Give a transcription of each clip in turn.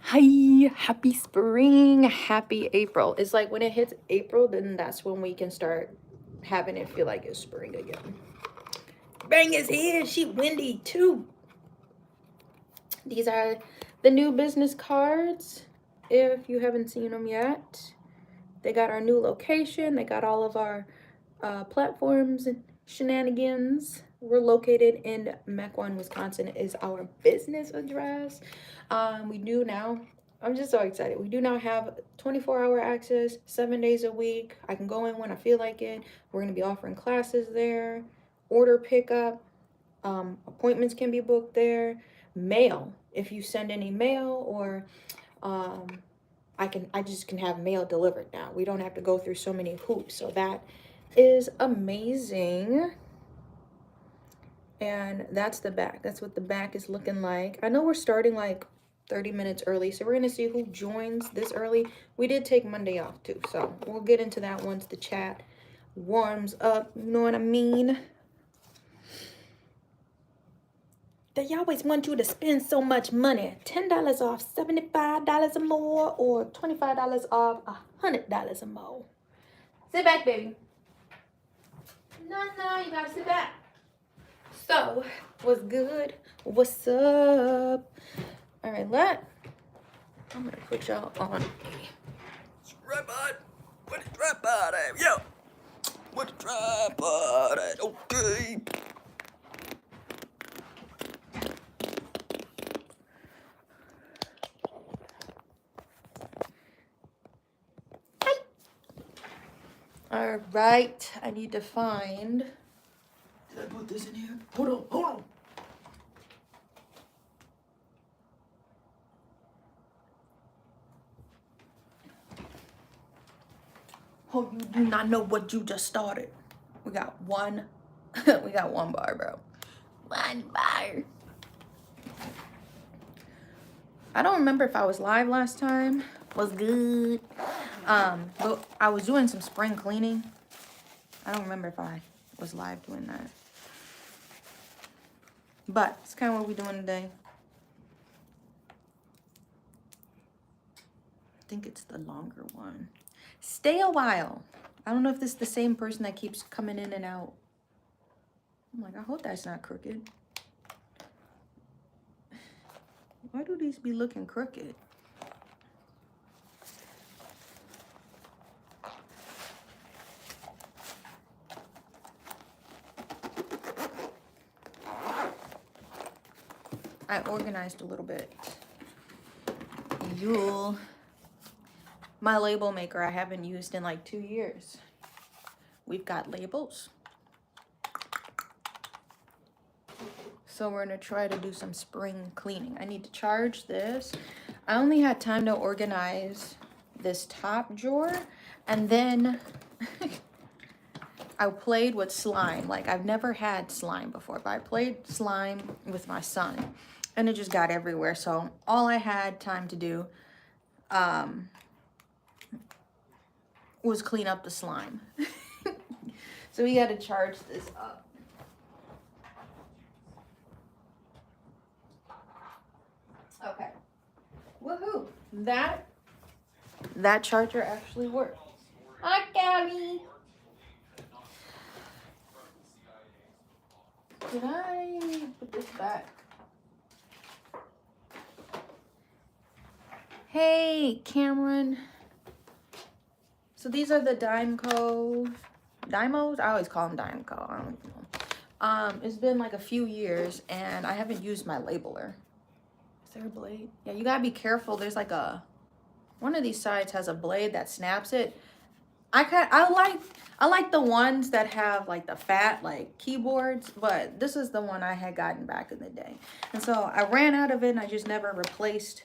Hi, happy spring, happy April. It's like when it hits April, then that's when we can start having it feel like it's spring again. Spring is here. She windy too. These are the new business cards. If you haven't seen them yet, they got our new location. They got all of our platforms and shenanigans. We're located in Mequon, Wisconsin is our business address. We do now, I'm just so excited. We do now have 24-hour access, 7 days a week. I can go in when I feel like it. We're going to be offering classes there, order pickup, appointments can be booked there, mail. If you send any mail or I just can have mail delivered now. We don't have to go through so many hoops. So that is amazing. And that's the back. That's what the back is looking like. I know we're starting like 30 minutes early, so we're gonna see who joins this early. We did take Monday off too, so we'll get into that once the chat warms up. You know what I mean? They always want you to spend so much money. $10 off, $75 or more, or $25 off, $100 or more. Sit back, baby. No, you gotta sit back. So, what's good? What's up? All right, I'm gonna put y'all on a tripod. What a tripod at? Yo, what a tripod at? Okay. Hi. All right, I need to find. Did I put this in here? Hold on. Oh, you do not know what you just started. We got one. We got one bar, bro. One bar. I don't remember if I was live last time. Was good. But I was doing some spring cleaning. I don't remember if I was live doing that. But it's kind of what we're doing today. I think it's the longer one. Stay a while. I don't know if this is the same person that keeps coming in and out. I'm like, I hope that's not crooked. Why do these be looking crooked? I organized a little bit. Yule. My label maker I haven't used in like 2 years. We've got labels. So we're gonna try to do some spring cleaning. I need to charge this. I only had time to organize this top drawer, and then I played with slime. Like, I've never had slime before, but I played slime with my son and it just got everywhere. So all I had time to do was clean up the slime. So we got to charge this up. Okay. Woohoo. That charger actually worked. Hi, Gabby. Did I put this back? Hey, Cameron. So these are the Dimos. I always call them Dimeco. I don't know. It's been like a few years and I haven't used my labeler. Is there a blade? Yeah, you gotta be careful. There's like one of these sides has a blade that snaps it. I like the ones that have like the fat like keyboards, but this is the one I had gotten back in the day. And so I ran out of it and I just never replaced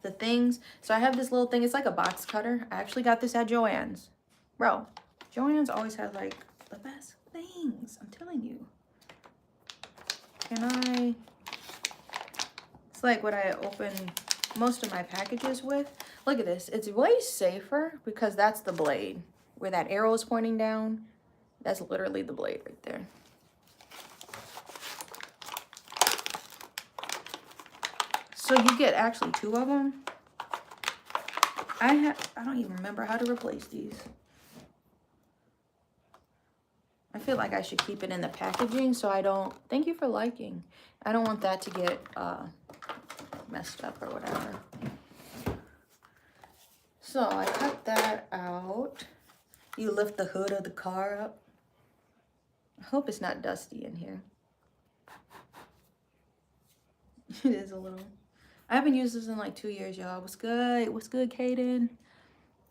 the things. So I have this little thing. It's like a box cutter. I actually got this at Joann's. Bro, Joann's always has like the best things. I'm telling you. It's like what I open most of my packages with. Look at this. It's way safer because that's the blade. Where that arrow is pointing down, that's literally the blade right there. So you get actually 2 of them. I don't even remember how to replace these. I feel like I should keep it in the packaging so I don't, thank you for liking. I don't want that to get messed up or whatever. So I cut that out. You lift the hood of the car up. I hope it's not dusty in here. It is a little. I haven't used this in like 2 years, y'all. What's good? What's good, Kaden?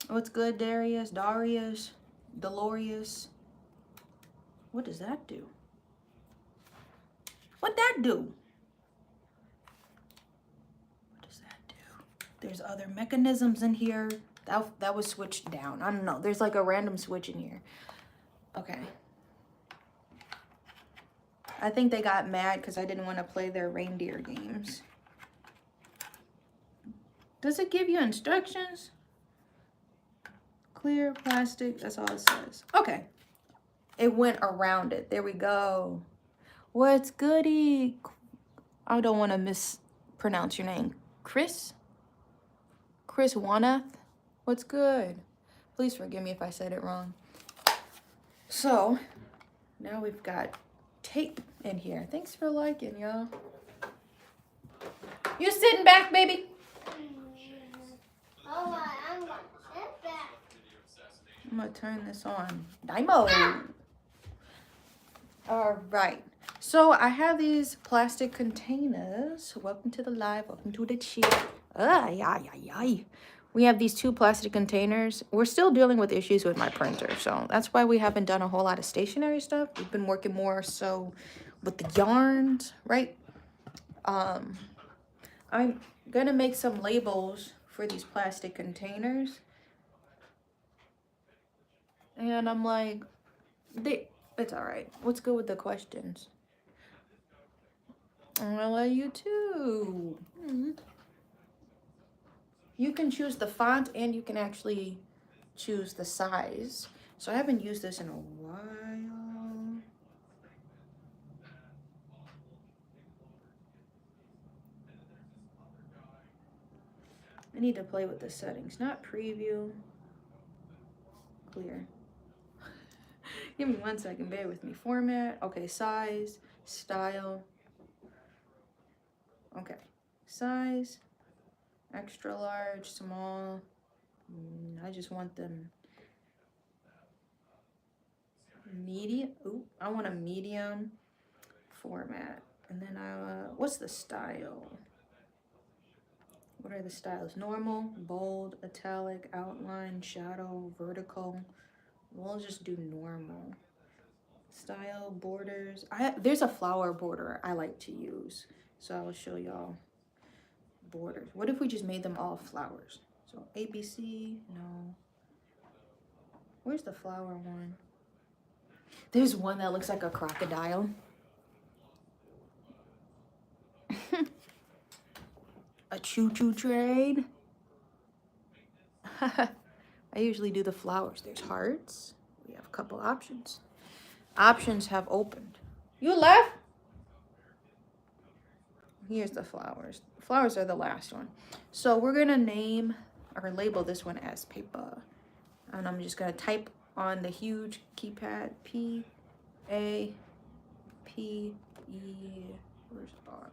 What's good, Darius? Delorious? What does that do? What that do? What does that do? There's other mechanisms in here. That was switched down. I don't know. There's like a random switch in here. Okay. I think they got mad because I didn't want to play their reindeer games. Does it give you instructions? Clear plastic. That's all it says. Okay. It went around it. There we go. What's goody? I don't want to mispronounce your name. Chris Wanath? What's good? Please forgive me if I said it wrong. So, now we've got tape in here. Thanks for liking, y'all. You sitting back, baby? Oh, I'm gonna sit back. I'm gonna turn this on. Dymo. All right. So I have these plastic containers. Welcome to the live. Welcome to the Chit. We have these 2 plastic containers. We're still dealing with issues with my printer, so that's why we haven't done a whole lot of stationery stuff. We've been working more so with the yarns, right? I'm gonna make some labels for these plastic containers. And I'm like, it's all right. What's good with the questions? I'm gonna let you too. You can choose the font and you can actually choose the size. So I haven't used this in a while. I need to play with the settings. Not preview. Clear. Give me 1 second. Bear with me. Format. Okay. Size. Style. Okay. Size. Extra large. Small. I just want them medium. Ooh, I want a medium format. And then what's the style? What are the styles? Normal, bold, italic, outline, shadow, vertical. We'll just do normal. Style, borders. There's a flower border I like to use. So I will show y'all borders. What if we just made them all flowers? So ABC, no. Where's the flower one? There's one that looks like a crocodile. A choo-choo train. I usually do the flowers. There's hearts. We have a couple options. Options have opened. You left? Here's the flowers. Flowers are the last one. So we're going to name or label this one as paper. And I'm just going to type on the huge keypad P-A-P-E. Where's R?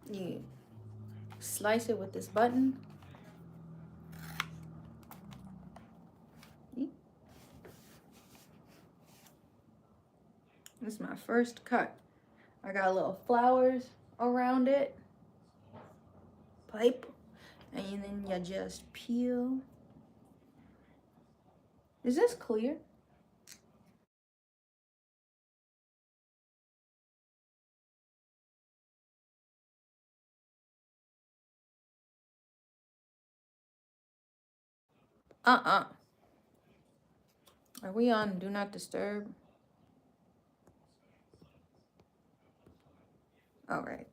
You slice it with this button. This is my first cut. I got little flowers around it. Pipe. And then you just peel. Is this clear? Are we on Do Not Disturb? All right.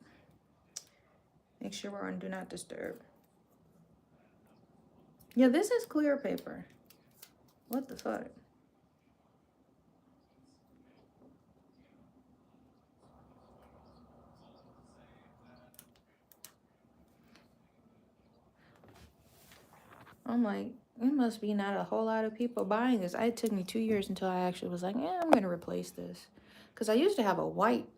Make sure we're on Do Not Disturb. Yeah, this is clear paper. What the fuck? I'm like, it must be not a whole lot of people buying this. It took me 2 years until I actually was like, yeah, I'm gonna replace this. Because I used to have a white.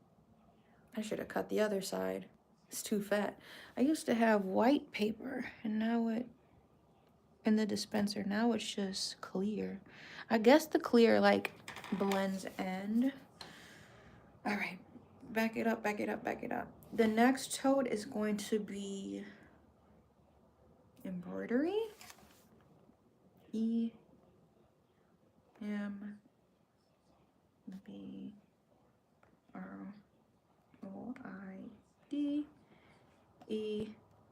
I should have cut the other side. It's too fat. I used to have white paper, and now it, in the dispenser, now it's just clear. I guess the clear like blends in. All right, back it up, back it up, back it up. The next tote is going to be embroidery. E M B R O I D E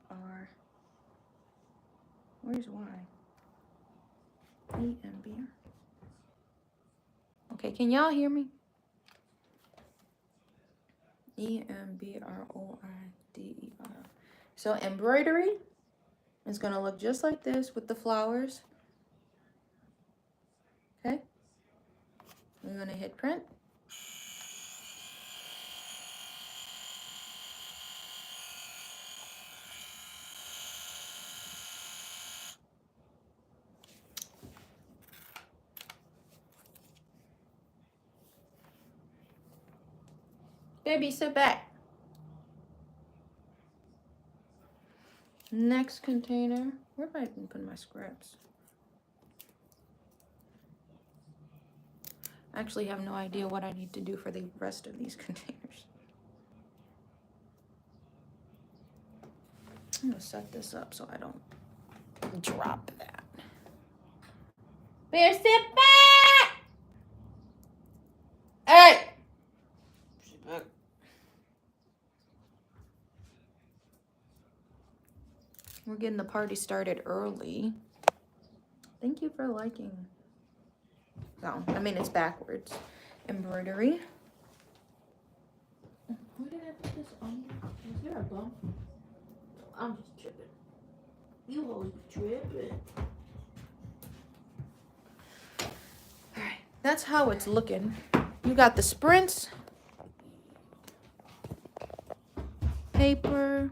R. Where's Y? E M B R. Okay, can y'all hear me? E M B R O I D E R. So embroidery is gonna look just like this with the flowers. Okay. We're gonna hit print. Baby, sit back. Next container. Where have I been putting my scraps? I actually have no idea what I need to do for the rest of these containers. I'm gonna set this up so I don't drop that. Bear, sit back! Hey! Sit back. We're getting the party started early. Thank you for liking. No, I mean it's backwards. Embroidery. Where did I put this on? Was there a bump? I'm just tripping. You always be tripping. Alright, that's how it's looking. You got the sprints. Paper.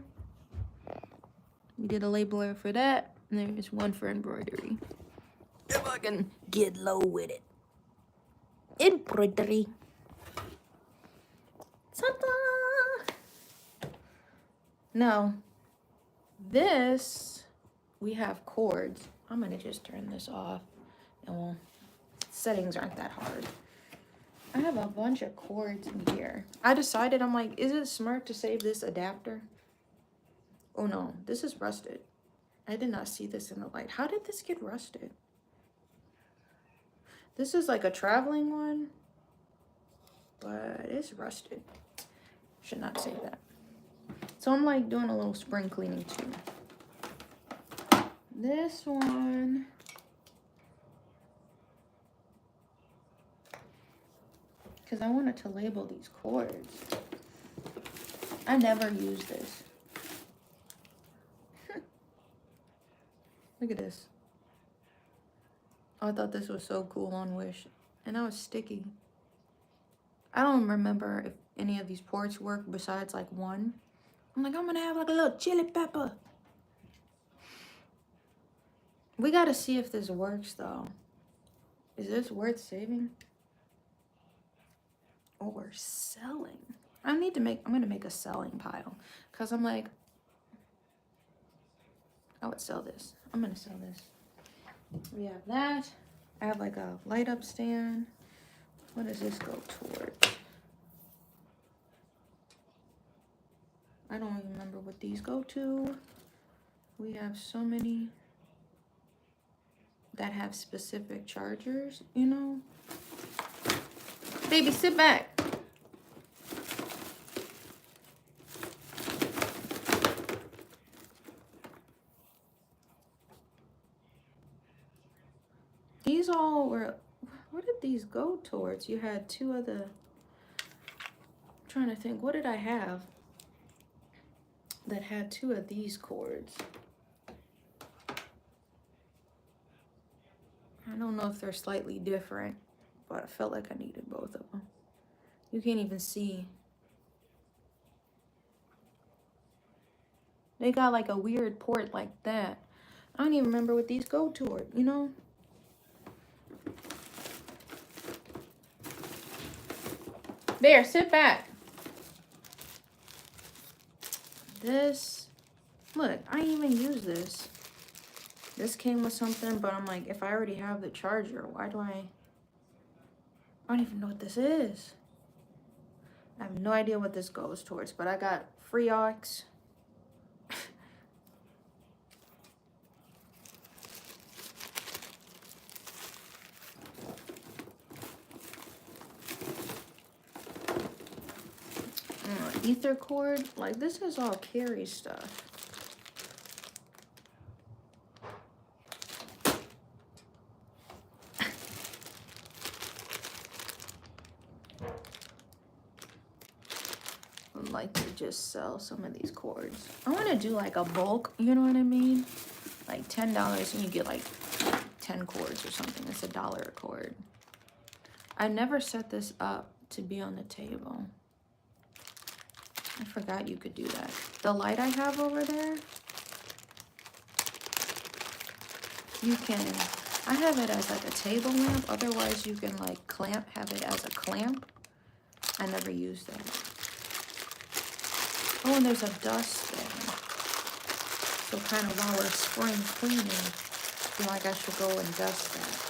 We did a labeler for that. And there's one for embroidery. If I can get low with it. Embroidery. Ta-da! Now, this, we have cords. I'm gonna just turn this off. And well, settings aren't that hard. I have a bunch of cords in here. I decided, I'm like, is it smart to save this adapter? Oh no, this is rusted. I did not see this in the light. How did this get rusted? This is like a traveling one, but it's rusted. Should not say that. So I'm like doing a little spring cleaning too. This one. Because I wanted to label these cords. I never use this. Look at this. Oh, I thought this was so cool on Wish. And now it's sticky. I don't remember if any of these ports work besides like one. I'm like, I'm gonna have like a little chili pepper. We gotta see if this works though. Is this worth saving? Or selling? I'm gonna make a selling pile. Cause I'm like, I would sell this. I'm gonna sell this. We have that. I have like a light up stand. What does this go towards? I don't even remember what these go to. We have so many that have specific chargers, you know? Baby, sit back. These all were, what did these go towards? You had two other, I'm trying to think, what did I have? that had 2 of these cords. I don't know if they're slightly different, but I felt like I needed both of them. You can't even see. They got like a weird port like that. I don't even remember what these go toward, you know? There, sit back. This, look, I didn't even use this. This came with something, but I'm like, if I already have the charger, why do I don't even know what this is. I have no idea what this goes towards, but I got free aux. Ether cord, like this is all carry stuff. I'd like to just sell some of these cords. I want to do like a bulk, you know what I mean? Like $10 and you get like 10 cords or something. It's $1 a cord. I never set this up to be on the table. I forgot you could do that. The light I have over there, you can, I have it as like a table lamp. Otherwise you can like have it as a clamp. I never used that. Oh, and there's a dust thing. So kind of while we're spring cleaning, I feel like I should go and dust that.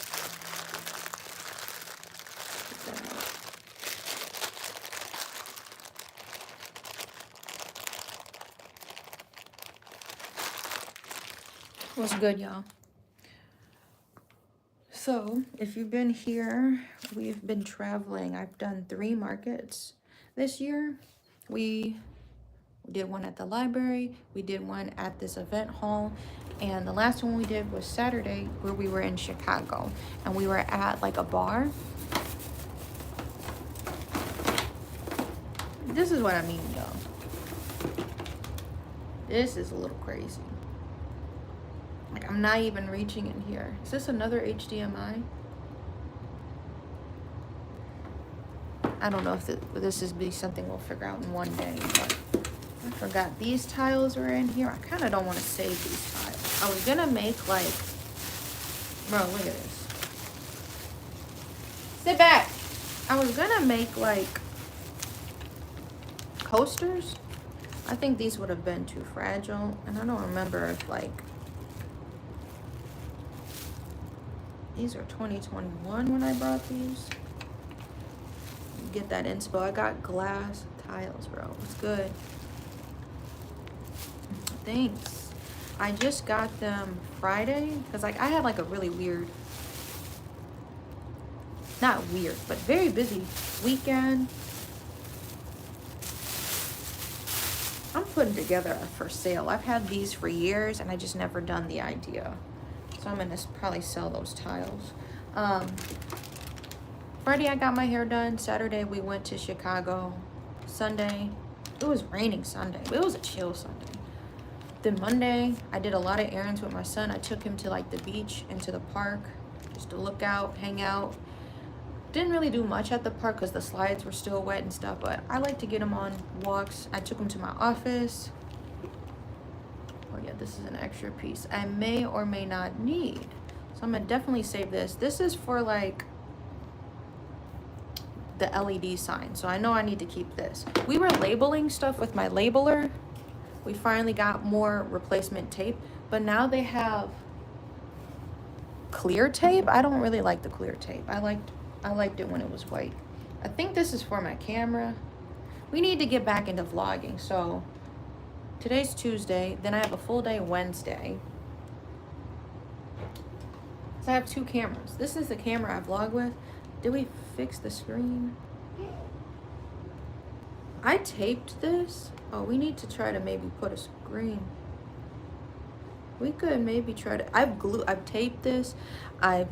What's good, y'all? So, if you've been here, we've been traveling. I've done 3 markets this year. We did one at the library, we did one at this event hall, and the last one we did was Saturday, where we were in Chicago, and we were at like a bar. This is what I mean, y'all. This is a little crazy. Like, I'm not even reaching in here. Is this another HDMI? I don't know if this is be something we'll figure out in one day, but I forgot these tiles were in here. I kind of don't want to save these tiles. I was going to make like, bro, look at this. Sit back. I was going to make like coasters. I think these would have been too fragile. And I don't remember if like, these are 2021 when I brought these. Get that inspo. I got glass tiles, bro. It's good. Thanks. I just got them Friday because like I had like a really weird, not weird, but very busy weekend. I'm putting together a for sale. I've had these for years and I just never done the idea. So I'm gonna probably sell those tiles. Friday I got my hair done. Saturday we went to Chicago. Sunday, it was raining Sunday, but it was a chill Sunday. Then Monday, I did a lot of errands with my son. I took him to like the beach and to the park just to look out, hang out. Didn't really do much at the park because the slides were still wet and stuff, but I like to get him on walks. I took him to my office. Oh yeah, this is an extra piece I may or may not need. So I'm gonna definitely save this. This is for like the LED sign. So I know I need to keep this. We were labeling stuff with my labeler. We finally got more replacement tape, but now they have clear tape. I don't really like the clear tape. I liked it when it was white. I think this is for my camera. We need to get back into vlogging. So today's Tuesday, then I have a full day Wednesday. So I have 2 cameras. This is the camera I vlog with. Did we fix the screen? I taped this. Oh, we need to try to maybe put a screen. We could maybe try to, I've taped this. I've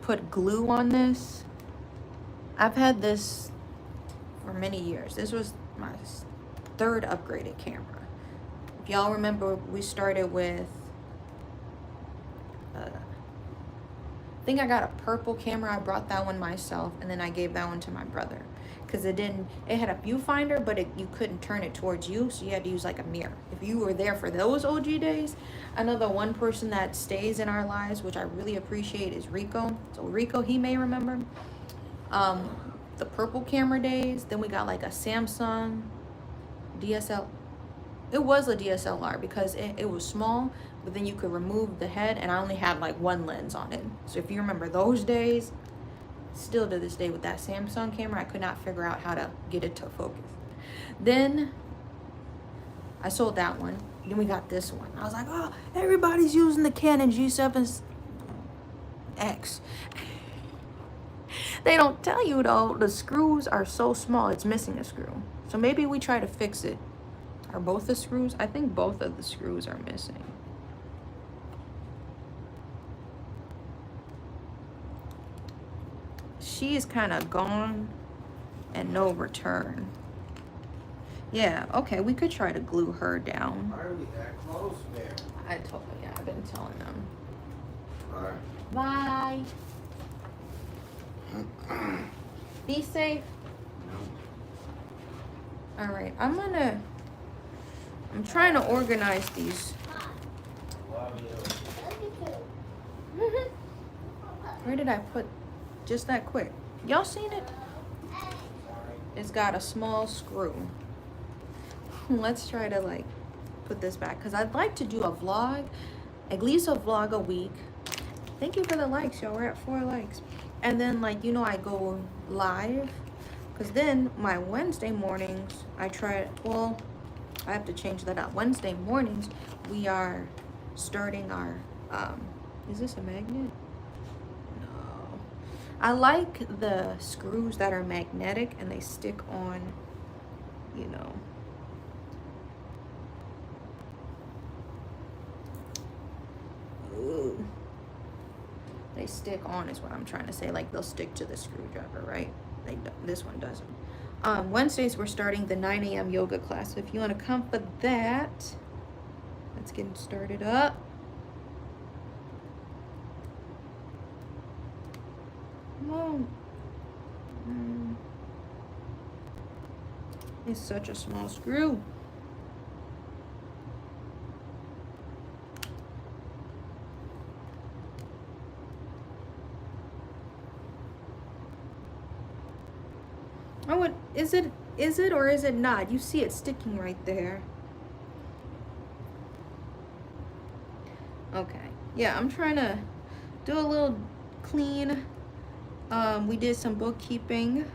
put glue on this. I've had this for many years. This was my 3rd upgraded camera. If y'all remember, we started with, I think I got a purple camera. I brought that one myself, and then I gave that one to my brother. Because it had a viewfinder, but you couldn't turn it towards you, so you had to use like a mirror. If you were there for those OG days, another one person that stays in our lives, which I really appreciate, is Rico. So Rico, he may remember. The purple camera days. Then we got like a Samsung DSL. It was a DSLR because it was small, but then you could remove the head, and I only had like one lens on it. So if you remember those days, still to this day with that Samsung camera, I could not figure out how to get it to focus. Then I sold that one. Then we got this one. I was like, oh, everybody's using the Canon G7X. They don't tell you though, the screws are so small, it's missing a screw. So maybe we try to fix it. Are both the screws? I think both of the screws are missing. She is kind of gone and no return. Yeah, okay, we could try to glue her down. Why are we that close there? Yeah, I've been telling them. Bye. Bye. Be safe. All right, I'm trying to organize these. Love you. Where did I put just that quick? Y'all seen it? It's got a small screw. Let's try to like put this back, because I'd like to do a vlog, at least a vlog a week. Thank you for the likes, y'all. We're at 4 likes. And then like, you know, I go live, because then my Wednesday mornings I have to change that up. Wednesday mornings we are starting our is this a magnet? No. I like the screws that are magnetic and they stick on, you know. Ooh. They stick on is what I'm trying to say. Like they'll stick to the screwdriver, right? This one doesn't. Wednesdays we're starting the 9 a.m. yoga class. So if you want to come for that, let's get started up. Come on. It's such a small screw. Oh, is it or is it not? You see it sticking right there. Okay. Yeah, I'm trying to do a little clean. We did some bookkeeping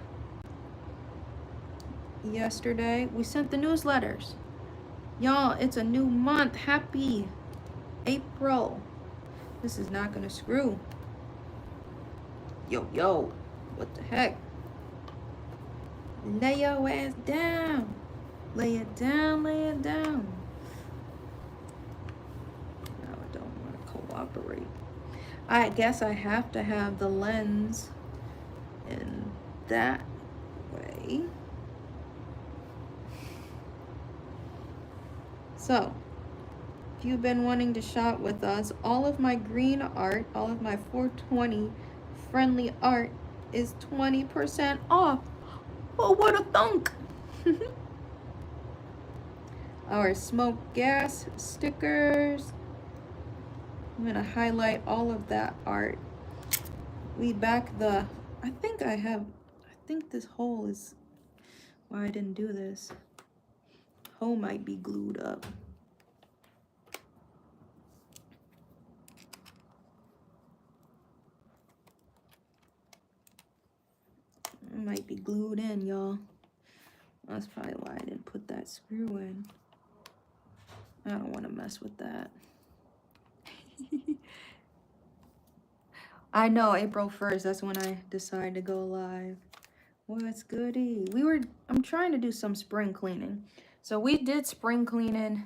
yesterday. We sent the newsletters. Y'all, it's a new month. Happy April. This is not gonna screw. Yo, what the heck? Lay your ass down. Lay it down, lay it down. No, I don't want to cooperate. I guess I have to have the lens in that way. So, if you've been wanting to shop with us, all of my green art, all of my 420 friendly art is 20% off. Oh, what a thunk! Our smoke gas stickers. I'm gonna highlight all of that art. We back I think this hole is why I didn't do this. Hole might be glued up. It might be glued in, y'all. That's probably why I didn't put that screw in. I don't want to mess with that. I know, April 1st, that's when I decide to go live. What's goody? I'm trying to do some spring cleaning. So we did spring cleaning,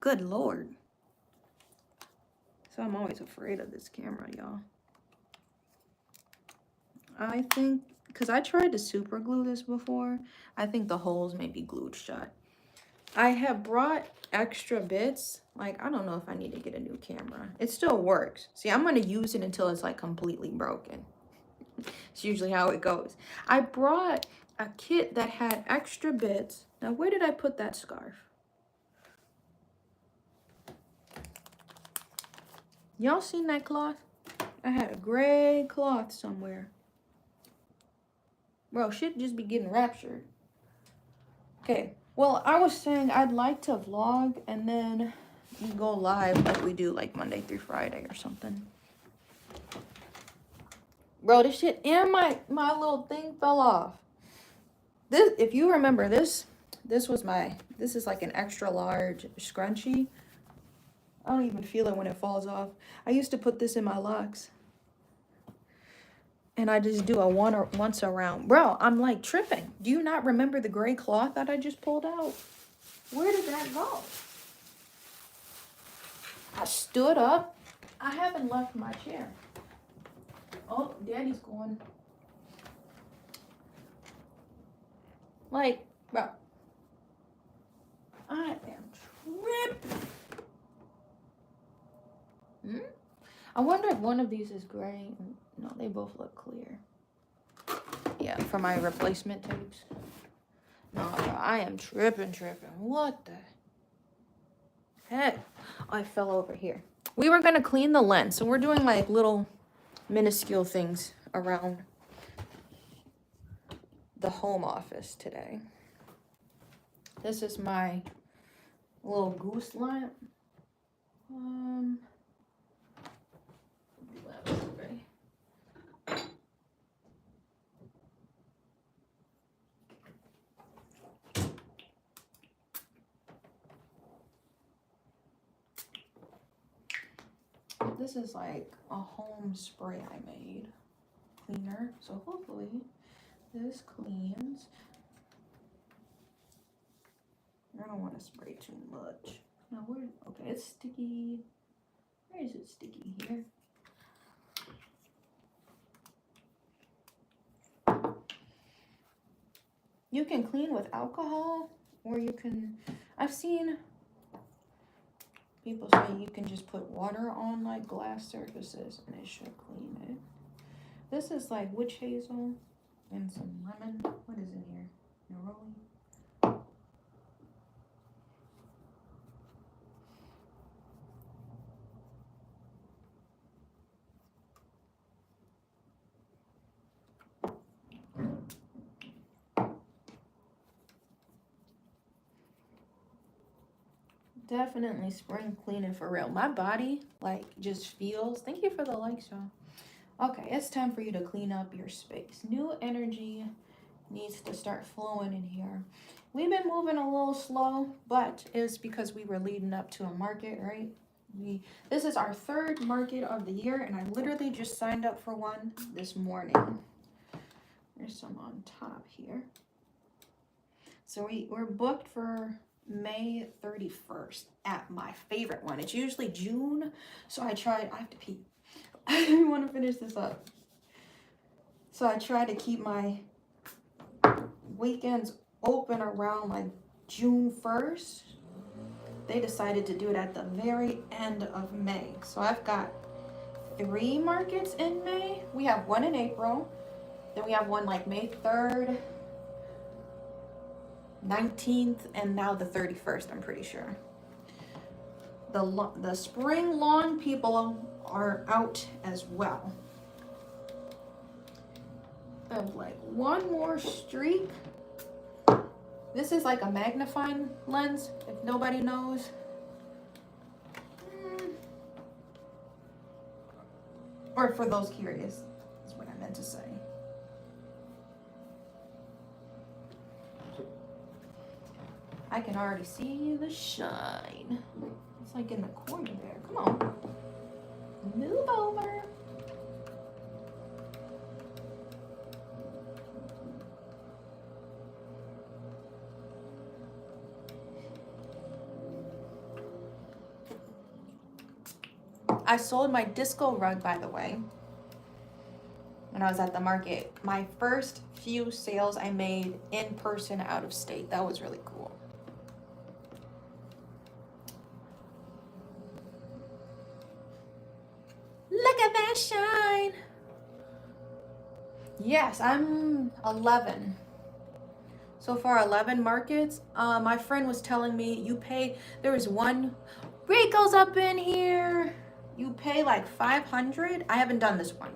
good Lord. So I'm always afraid of this camera, y'all. I think, because I tried to super glue this before, I think the holes may be glued shut. I have brought extra bits. Like, I don't know if I need to get a new camera. It still works. See, I'm going to use it until it's like completely broken. It's usually how it goes. I brought a kit that had extra bits. Now, where did I put that scarf? Y'all seen that cloth? I had a gray cloth somewhere. Bro, shit just be getting raptured. Okay, well, I was saying I'd like to vlog and then we go live like we do like Monday through Friday or something. Bro, this shit and my little thing fell off. This, if you remember this was this is like an extra large scrunchie. I don't even feel it when it falls off. I used to put this in my locks. And I just do a once around. Bro, I'm like tripping. Do you not remember the gray cloth that I just pulled out? Where did that go? I stood up. I haven't left my chair. Oh, Daddy's going. Like, bro. I am tripping. I wonder if one of these is gray. No, they both look clear. Yeah, for my replacement tapes. No, bro, I am tripping. What the heck? I fell over here. We were going to clean the lens. So we're doing like little minuscule things around the home office today. This is my little goose lamp. This is like a home spray I made cleaner. So hopefully this cleans. I don't want to spray too much. Now where, okay, it's sticky. Where is it sticky here? You can clean with alcohol or you can, I've seen people say you can just put water on like glass surfaces and it should clean it. This is like witch hazel and some lemon. What is in here? Neroli. Definitely spring cleaning for real. My body like just feels. Thank you for the likes, y'all. Okay, it's time for you to clean up your space. New energy needs to start flowing in here. We've been moving a little slow, but it's because we were leading up to a market, right? This is our third market of the year, and I literally just signed up for one this morning. There's some on top here. So we're booked for May 31st at my favorite one. It's usually June, so I have to pee. I want to finish this up. So I try to keep my weekends open around like June 1st. They decided to do it at the very end of May. So I've got 3 markets in May. We have one in April. Then we have one like May 3rd, 19th, and now the 31st, I'm pretty sure. The spring lawn people are out as well. I have like one more streak. This is like a magnifying lens, if nobody knows. Or for those curious, is what I meant to say. I can already see the shine. It's like in the corner there. Come on. Move over. I sold my disco rug, by the way, when I was at the market. My first few sales I made in person out of state. That was really cool. that shine. Yes, I'm 11. So far, 11 markets. My friend was telling me you pay, there was one, Rico's up in here. You pay like 500. I haven't done this one.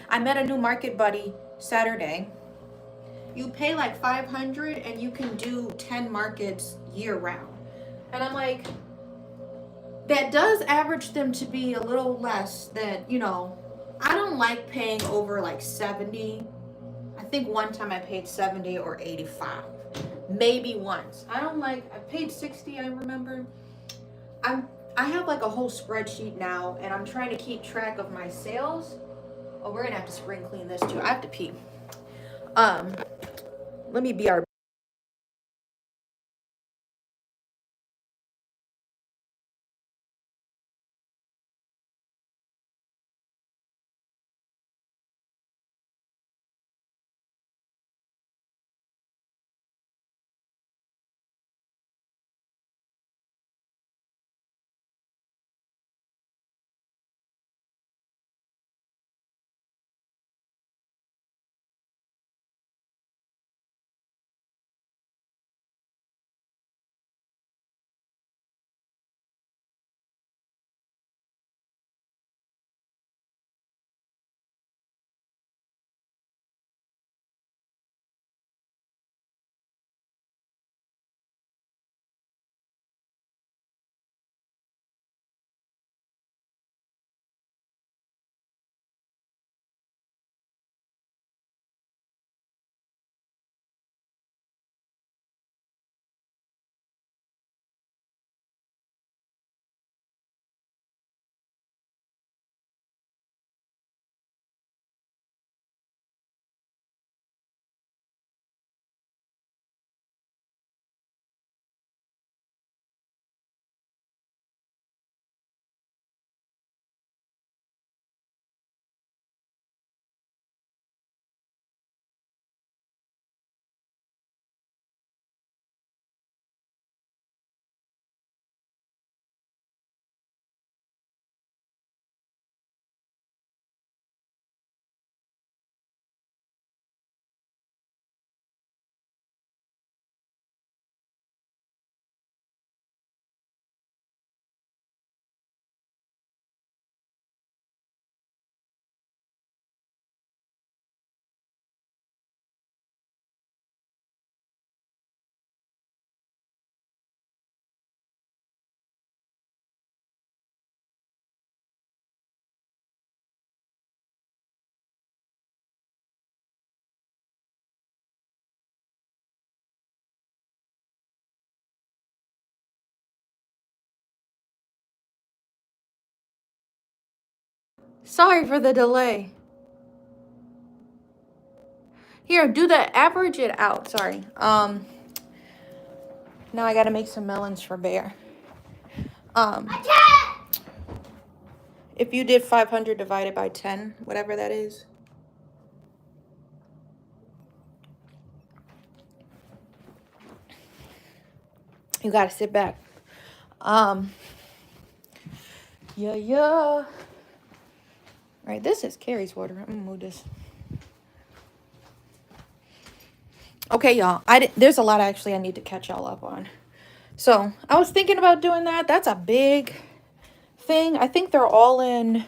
I met a new market buddy Saturday. You pay like 500 and you can do 10 markets year round. And I'm like, that does average them to be a little less than, I don't like paying over like 70. I think one time I paid 70 or 85. Maybe once. I paid 60, I remember. I have like a whole spreadsheet now and I'm trying to keep track of my sales. Oh, we're gonna have to spring clean this too. I have to pee. Let me be our Sorry for the delay. Here, do the average it out. Sorry. Now I gotta make some melons for Bear. Um, if you did 500 divided by 10, whatever that is. You gotta sit back. Yeah. Right, this is Carrie's water. I'm gonna move this. Okay, y'all. There's a lot actually I need to catch y'all up on. So I was thinking about doing that. That's a big thing. I think they're all in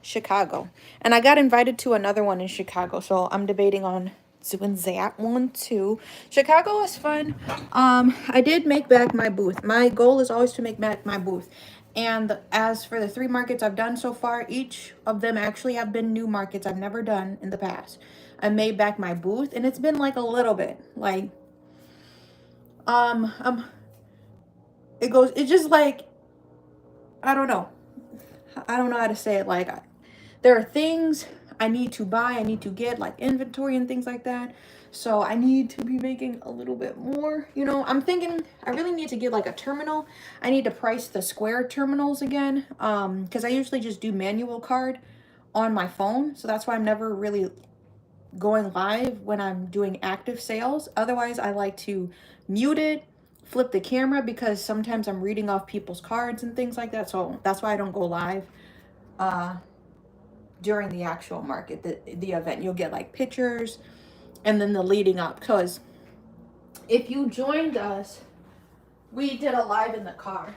Chicago. And I got invited to another one in Chicago. So I'm debating on doing that one too. Chicago was fun. I did make back my booth. My goal is always to make back my booth. And as for the 3 markets I've done so far, each of them actually have been new markets I've never done in the past. I made back my booth and it's been like a little bit like it's just like I don't know how to say it. Like there are things I need to buy, I need to get like inventory and things like that. So I need to be making a little bit more. I'm thinking I really need to get like a terminal. I need to price the Square terminals again, because I usually just do manual card on my phone. So that's why I'm never really going live when I'm doing active sales. Otherwise, I like to mute it, flip the camera, because sometimes I'm reading off people's cards and things like that. So that's why I don't go live. during the actual market, the event. You'll get like pictures and then the leading up. Because if you joined us, we did a live in the car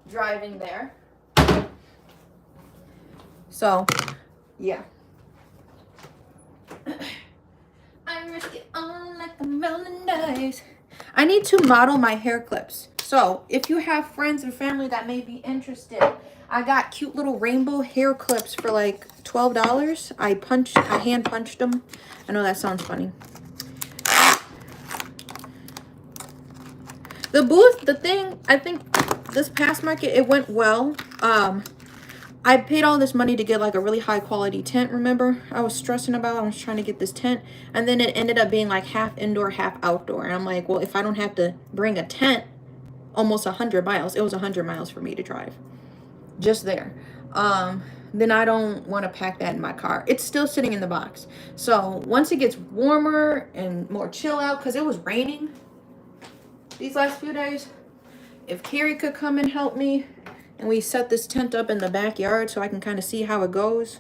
driving there. So, yeah. I risk it on like a million days. I need to model my hair clips. So, if you have friends and family that may be interested, I got cute little rainbow hair clips for like $12. I hand punched them. I know that sounds funny. The booth, the thing, I think this past market, it went well. I paid all this money to get like a really high quality tent, remember? I was stressing about, I was trying to get this tent. And then it ended up being like half indoor, half outdoor. And I'm like, well, if I don't have to bring a tent almost 100 miles, it was 100 miles for me to drive. Just there. Then I don't want to pack that in my car. It's still sitting in the box. So once it gets warmer and more chill out, because it was raining these last few days, if Carrie could come and help me, and we set this tent up in the backyard so I can kind of see how it goes.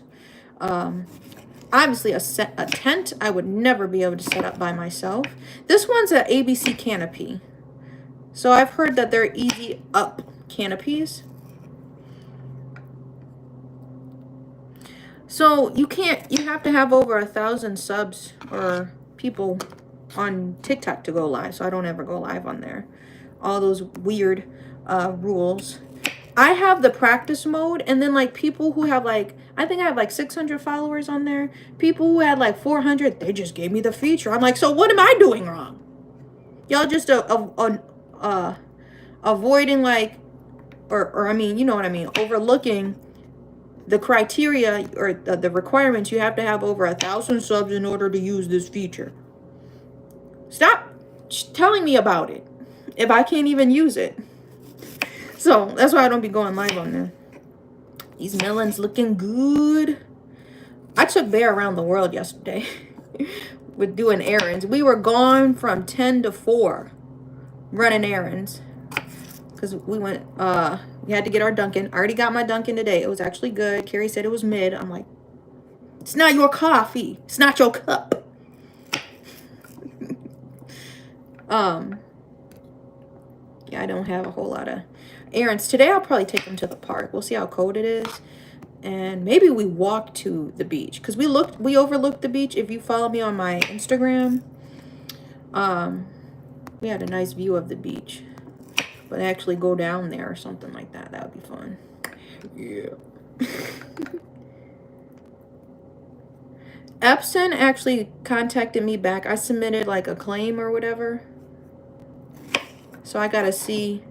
Obviously, a tent I would never be able to set up by myself. This one's an ABC canopy. So I've heard that they're easy up canopies. So you have to have over 1,000 subs or people on TikTok to go live. So I don't ever go live on there. All those weird rules. I have the practice mode, and then like people who have like, I think I have like 600 followers on there. People who had like 400, they just gave me the feature. I'm like, so what am I doing wrong? Y'all just avoiding like, or I mean, you know what I mean, overlooking the criteria or the requirements. You have to have over 1,000 subs in order to use this feature. Stop telling me about it if I can't even use it. So that's why I don't be going live on there. These melons looking good. I took Bear around the world yesterday with doing errands. We were gone from 10 to 4 running errands. Because we went, we had to get our Dunkin'. I already got my Dunkin' today. It was actually good. Carrie said it was mid. I'm like, it's not your coffee. It's not your cup. Yeah, I don't have a whole lot of errands. Today I'll probably take them to the park. We'll see how cold it is. And maybe we walk to the beach. Because we overlooked the beach. If you follow me on my Instagram, we had a nice view of the beach. But actually go down there or something like that. That would be fun. Yeah. Epson actually contacted me back. I submitted like a claim or whatever. So I gotta see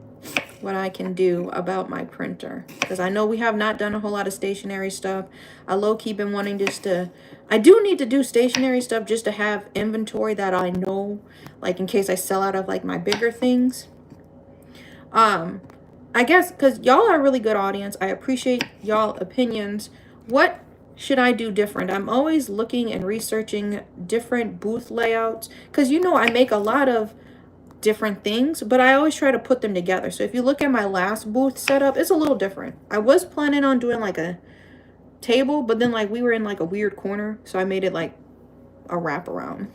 what I can do about my printer. Because I know we have not done a whole lot of stationery stuff. I low-key been wanting just to... I do need to do stationery stuff just to have inventory that I know. Like in case I sell out of like my bigger things. I guess because y'all are a really good audience. I appreciate y'all opinions. What should I do different? I'm always looking and researching different booth layouts. Because you know I make a lot of different things, but I always try to put them together. So if you look at my last booth setup, it's a little different. I was planning on doing like a table, but then like we were in like a weird corner, so I made it like a wraparound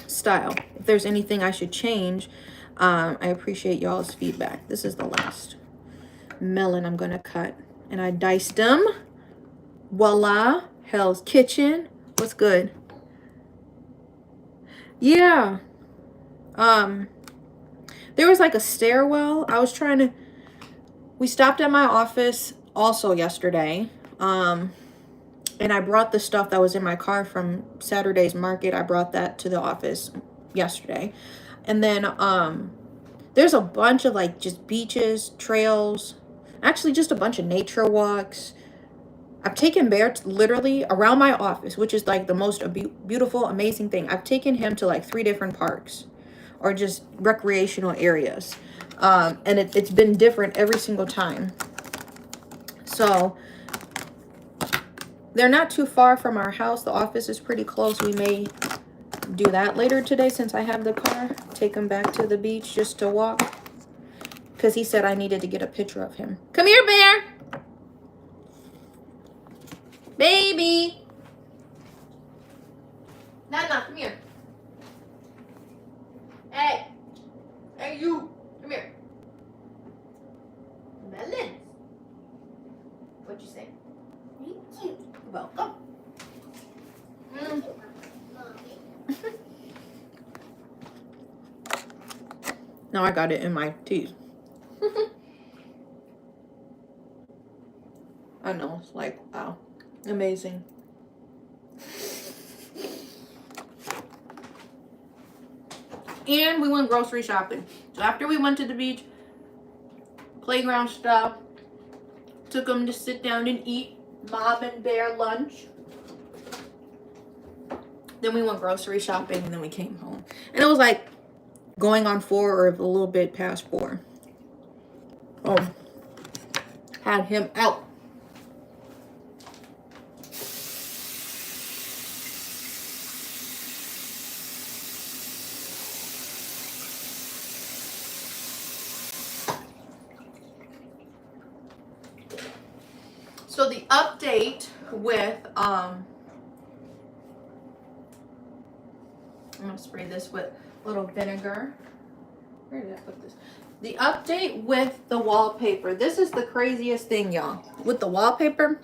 style. If there's anything I should change, I appreciate y'all's feedback. This is the last melon I'm gonna cut, and I diced them. Voila. Hell's Kitchen. What's good? Yeah. There was like a stairwell. We stopped at my office also yesterday. And I brought the stuff that was in my car from Saturday's market. I brought that to the office yesterday. And then, there's a bunch of like just beaches, trails, actually just a bunch of nature walks. I've taken Bear literally around my office, which is like the most beautiful, amazing thing. I've taken him to like 3 different parks. Or just recreational areas. And it's been different every single time. So, they're not too far from our house. The office is pretty close. We may do that later today since I have the car. Take him back to the beach just to walk. Because he said I needed to get a picture of him. Come here, Bear! baby. Nana, come here. Hey. Hey, you. Come here. Melons. What'd you say? Thank you. You're welcome. Thank you, Mommy. Now I got it in my teeth. I know, it's like, wow. Amazing. And we went grocery shopping. So after we went to the beach, playground stuff, took them to sit down and eat mom and bear lunch. Then we went grocery shopping and then we came home. And it was like going on 4 or a little bit past 4. Oh, had him out. So the update with I'm gonna spray this with a little vinegar. Where did I put this? The update with the wallpaper. This is the craziest thing, y'all. With the wallpaper,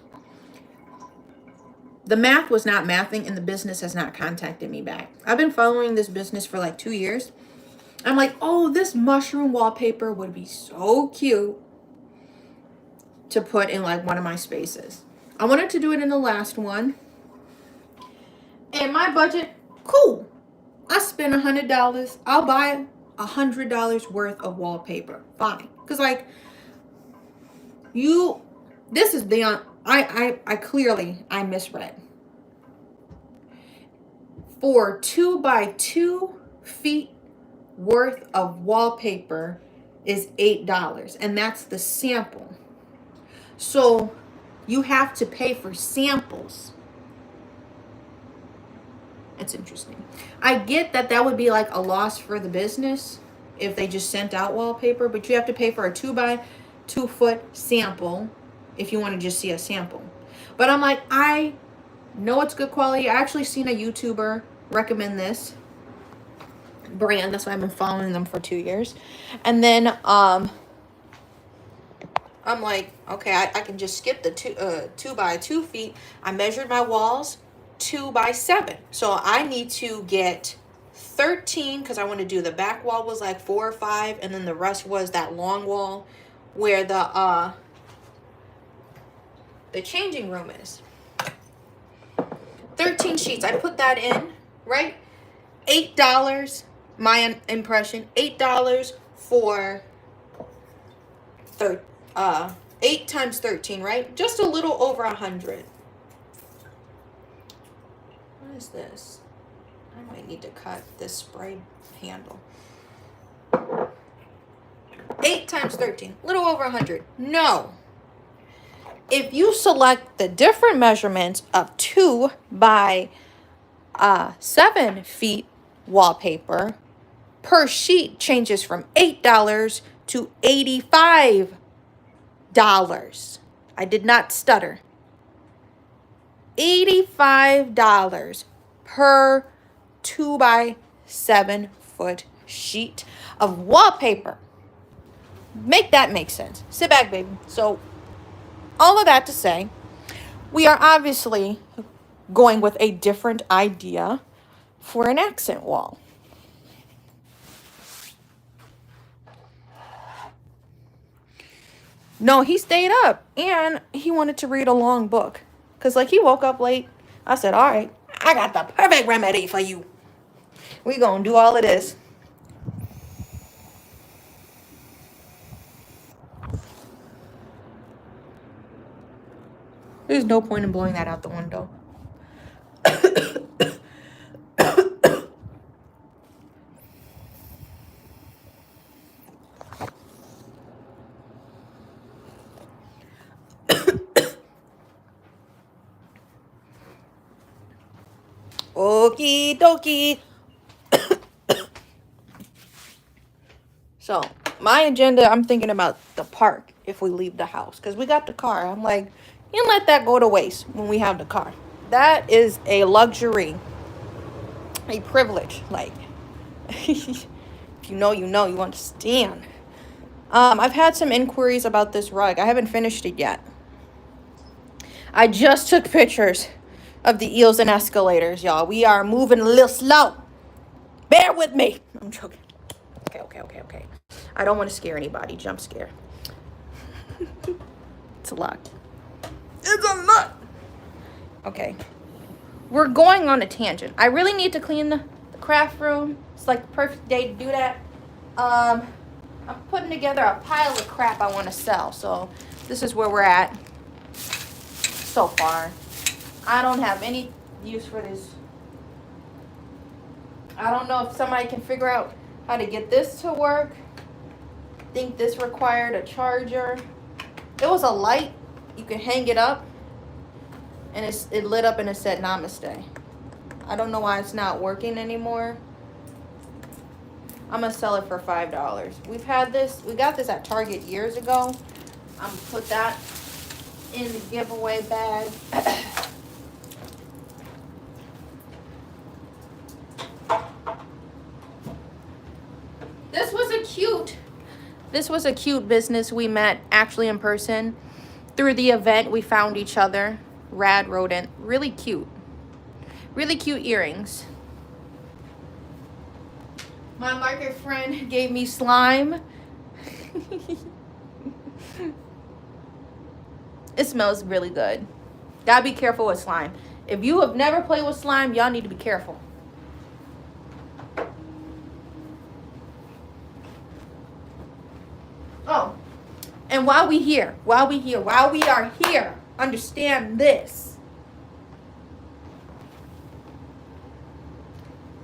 the math was not mathing and the business has not contacted me back. I've been following this business for like 2 years. I'm like, oh, this mushroom wallpaper would be so cute to put in like one of my spaces. I wanted to do it in the last one. And my budget, cool. I spend $100. I'll buy $100 worth of wallpaper. Fine. Because like this is beyond, I clearly, I misread. For 2 by 2 feet worth of wallpaper is $8. And that's the sample. So you have to pay for samples. It's interesting. I get that that would be like a loss for the business if they just sent out wallpaper, but you have to pay for a 2 by 2 foot sample if you want to just see a sample. But I'm like, I know it's good quality. I actually seen a YouTuber recommend this brand. That's why I've been following them for 2 years. And then I'm like, okay, I can just skip the 2 by 2 feet. I measured my walls 2 by 7. So I need to get 13 because I want to do the back wall was like 4 or 5, and then the rest was that long wall where the changing room is. 13 sheets. I put that in, right? $8. My impression. $8 for 8 times 13, right? Just a little over 100. What is this? I might need to cut this spray handle. 8 times 13, a little over 100. No. If you select the different measurements of 2 by 7 feet wallpaper, per sheet changes from $8 to $85. I did not stutter. $85 per 2 by 7 foot sheet of wallpaper. Make that make sense. Sit back, baby. So, all of that to say, we are obviously going with a different idea for an accent wall. No, he stayed up and he wanted to read a long book. Because, like, he woke up late. I said, all right, I got the perfect remedy for you. We gonna do all of this. There's no point in blowing that out the window. Okie dokie. So, my agenda, I'm thinking about the park if we leave the house. Because we got the car. I'm like, you let that go to waste when we have the car. That is a luxury, a privilege. Like, if you know, you know, you understand. I've had some inquiries about this rug. I haven't finished it yet. I just took pictures of the eels and escalators, y'all. We are moving a little slow. Bear with me. I'm joking. Okay. I don't want to scare anybody. Jump scare. It's a lot. It's a lot. Okay. We're going on a tangent. I really need to clean the craft room. It's like the perfect day to do that. I'm putting together a pile of crap I want to sell. So this is where we're at so far. I don't have any use for this. I don't know if somebody can figure out how to get this to work. I think this required a charger. It was a light. You can hang it up. And it lit up and it said namaste. I don't know why it's not working anymore. I'm going to sell it for $5. We've had this. We got this at Target years ago. I'm going to put that in the giveaway bag. This was a cute business. We met actually in person. Through the event, we found each other. Rad rodent. Really cute. Really cute earrings. My market friend gave me slime. It smells really good. Gotta be careful with slime. If you have never played with slime, y'all need to be careful. Oh, and while we are here, understand this.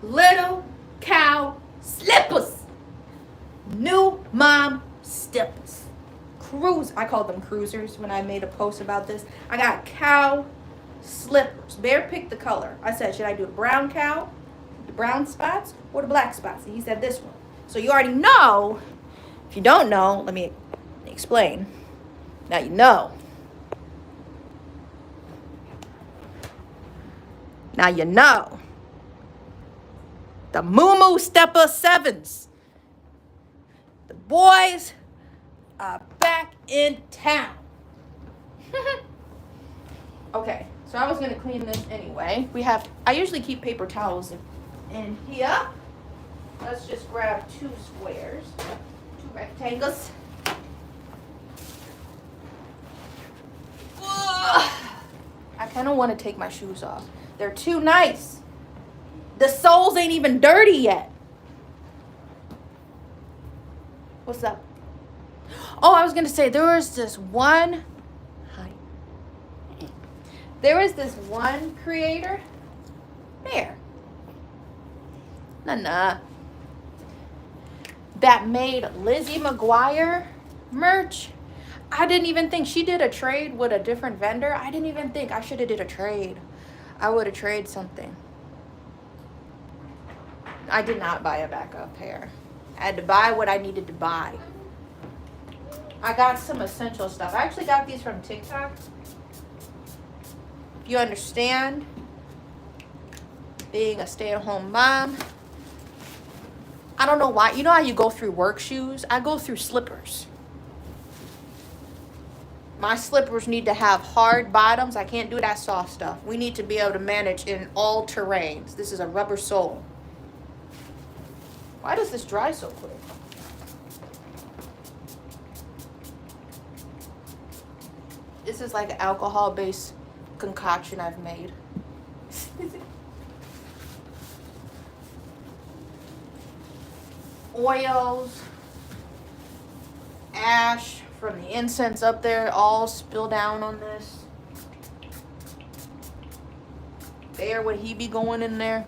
Little cow slippers. New mom slippers. I called them cruisers when I made a post about this. I got cow slippers. Bear picked the color. I said, should I do the brown cow, the brown spots, or the black spots? And he said this one. So you already know. If you don't know, let me explain. Now you know. Now you know. The Moo Stepper 7s. The boys are back in town. Okay, so I was going to clean this anyway. I usually keep paper towels in here. Let's just grab 2 squares, 2 rectangles. I kind of want to take my shoes off. They're too nice. The soles ain't even dirty yet. What's up? Oh, I was going to say, there was this one creator. There. That made Lizzie McGuire merch. I didn't even think she did a trade with a different vendor. I didn't even think I should have did a trade. I would have traded something. I did not buy a backup pair. I had to buy what I needed to buy. I got some essential stuff. I actually got these from TikTok. You understand? Being a stay-at-home mom. I don't know why. You know how you go through work shoes? I go through slippers. My slippers need to have hard bottoms. I can't do that soft stuff. We need to be able to manage in all terrains. This is a rubber sole. Why does this dry so quick? This is like an alcohol-based concoction I've made. Oils, ash from the incense up there all spill down on this. There would he be going in there?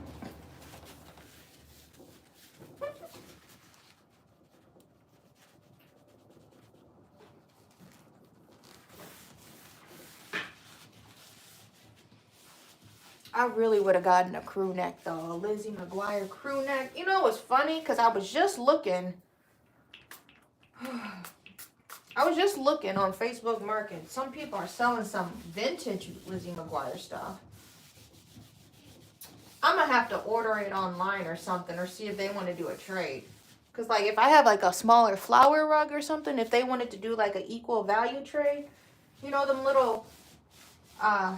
I really would have gotten a crew neck though, a Lizzie McGuire crew neck. You know, it was funny because I was just looking. On Facebook Market. Some people are selling some vintage Lizzie McGuire stuff. I'm gonna have to order it online or something, or see if they want to do a trade. Cause like if I have like a smaller flower rug or something, if they wanted to do like an equal value trade, you know, them little, I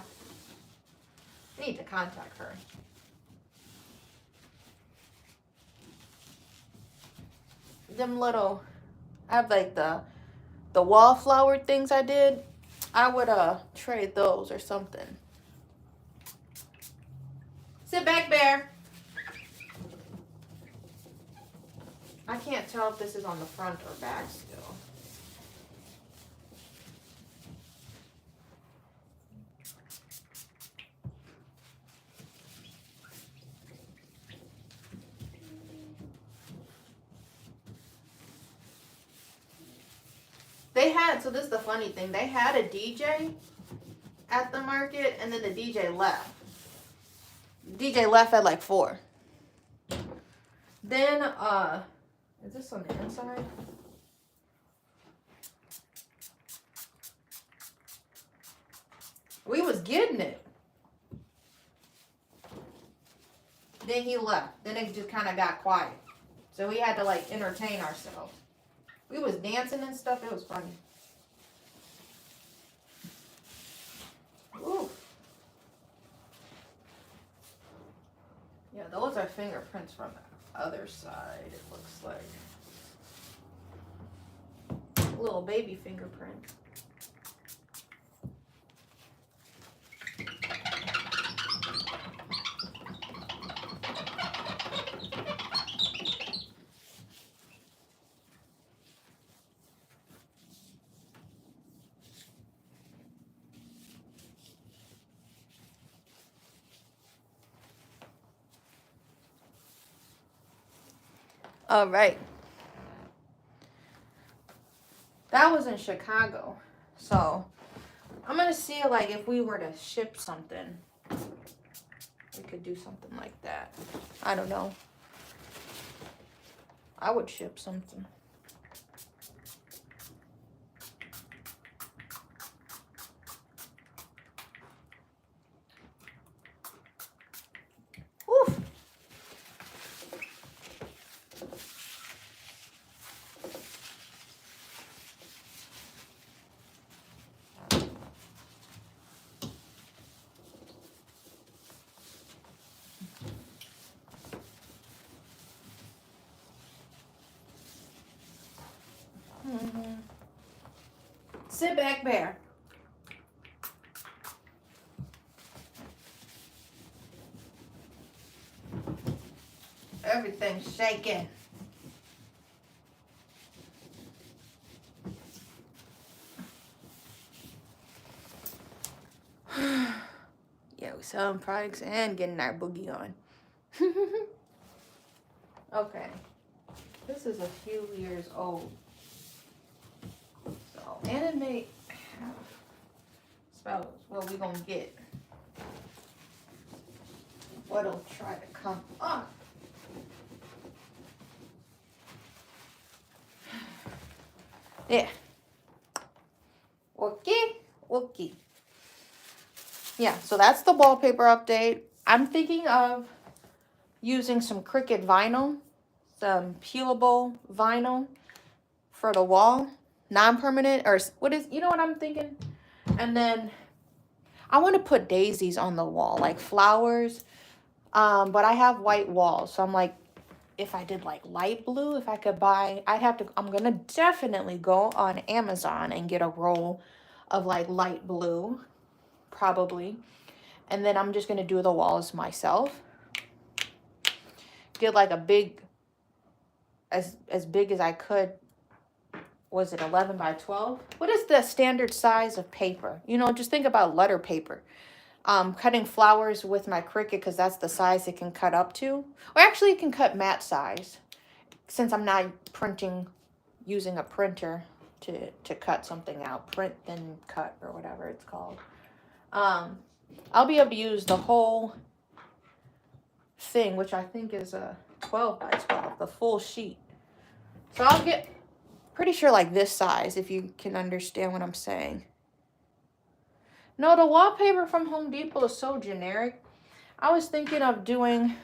need to contact her. Them little, I have like the wallflower things I did. I would trade those or something. Sit back, Bear. I can't tell if this is on the front or back still. They had, so this is the funny thing, they had a DJ at the market, and then the DJ left. DJ left at like 4. Then, is this on the inside? We was getting it. Then he left. Then it just kind of got quiet. So we had to like entertain ourselves. We was dancing and stuff. It was funny. Ooh. Yeah, those are fingerprints from the other side, it looks like. A little baby fingerprint. All right. That was in Chicago. So I'm going to see like if we were to ship something, we could do something like that. I don't know. I would ship something. Oof. Sit back, Bear. Everything's shaking. Yeah, we selling products and getting our boogie on. Okay. This is a few years old. So, and it may have spells. Well, we gonna get what'll try to come up. Yeah. Okay. Okay. Yeah, so that's the wallpaper update. I'm thinking of using some Cricut vinyl, some peelable vinyl for the wall, non-permanent, or what is, you know what I'm thinking? And then I want to put daisies on the wall, like flowers, but I have white walls, so I'm like, if I did like light blue, if I could buy, I'm gonna definitely go on Amazon and get a roll of like light blue, probably. And then I'm just gonna do the walls myself. Get like a big, as big as I could. Was it 11 by 12? What is the standard size of paper? You know, just think about letter paper. Cutting flowers with my Cricut because that's the size it can cut up to. Or actually it can cut mat size. Since I'm not using a printer to cut something out. Print then cut or whatever it's called. I'll be able to use the whole thing, which I think is a 12 by 12, the full sheet. So I'll get pretty sure like this size, if you can understand what I'm saying. No, the wallpaper from Home Depot is so generic. I was thinking of doing,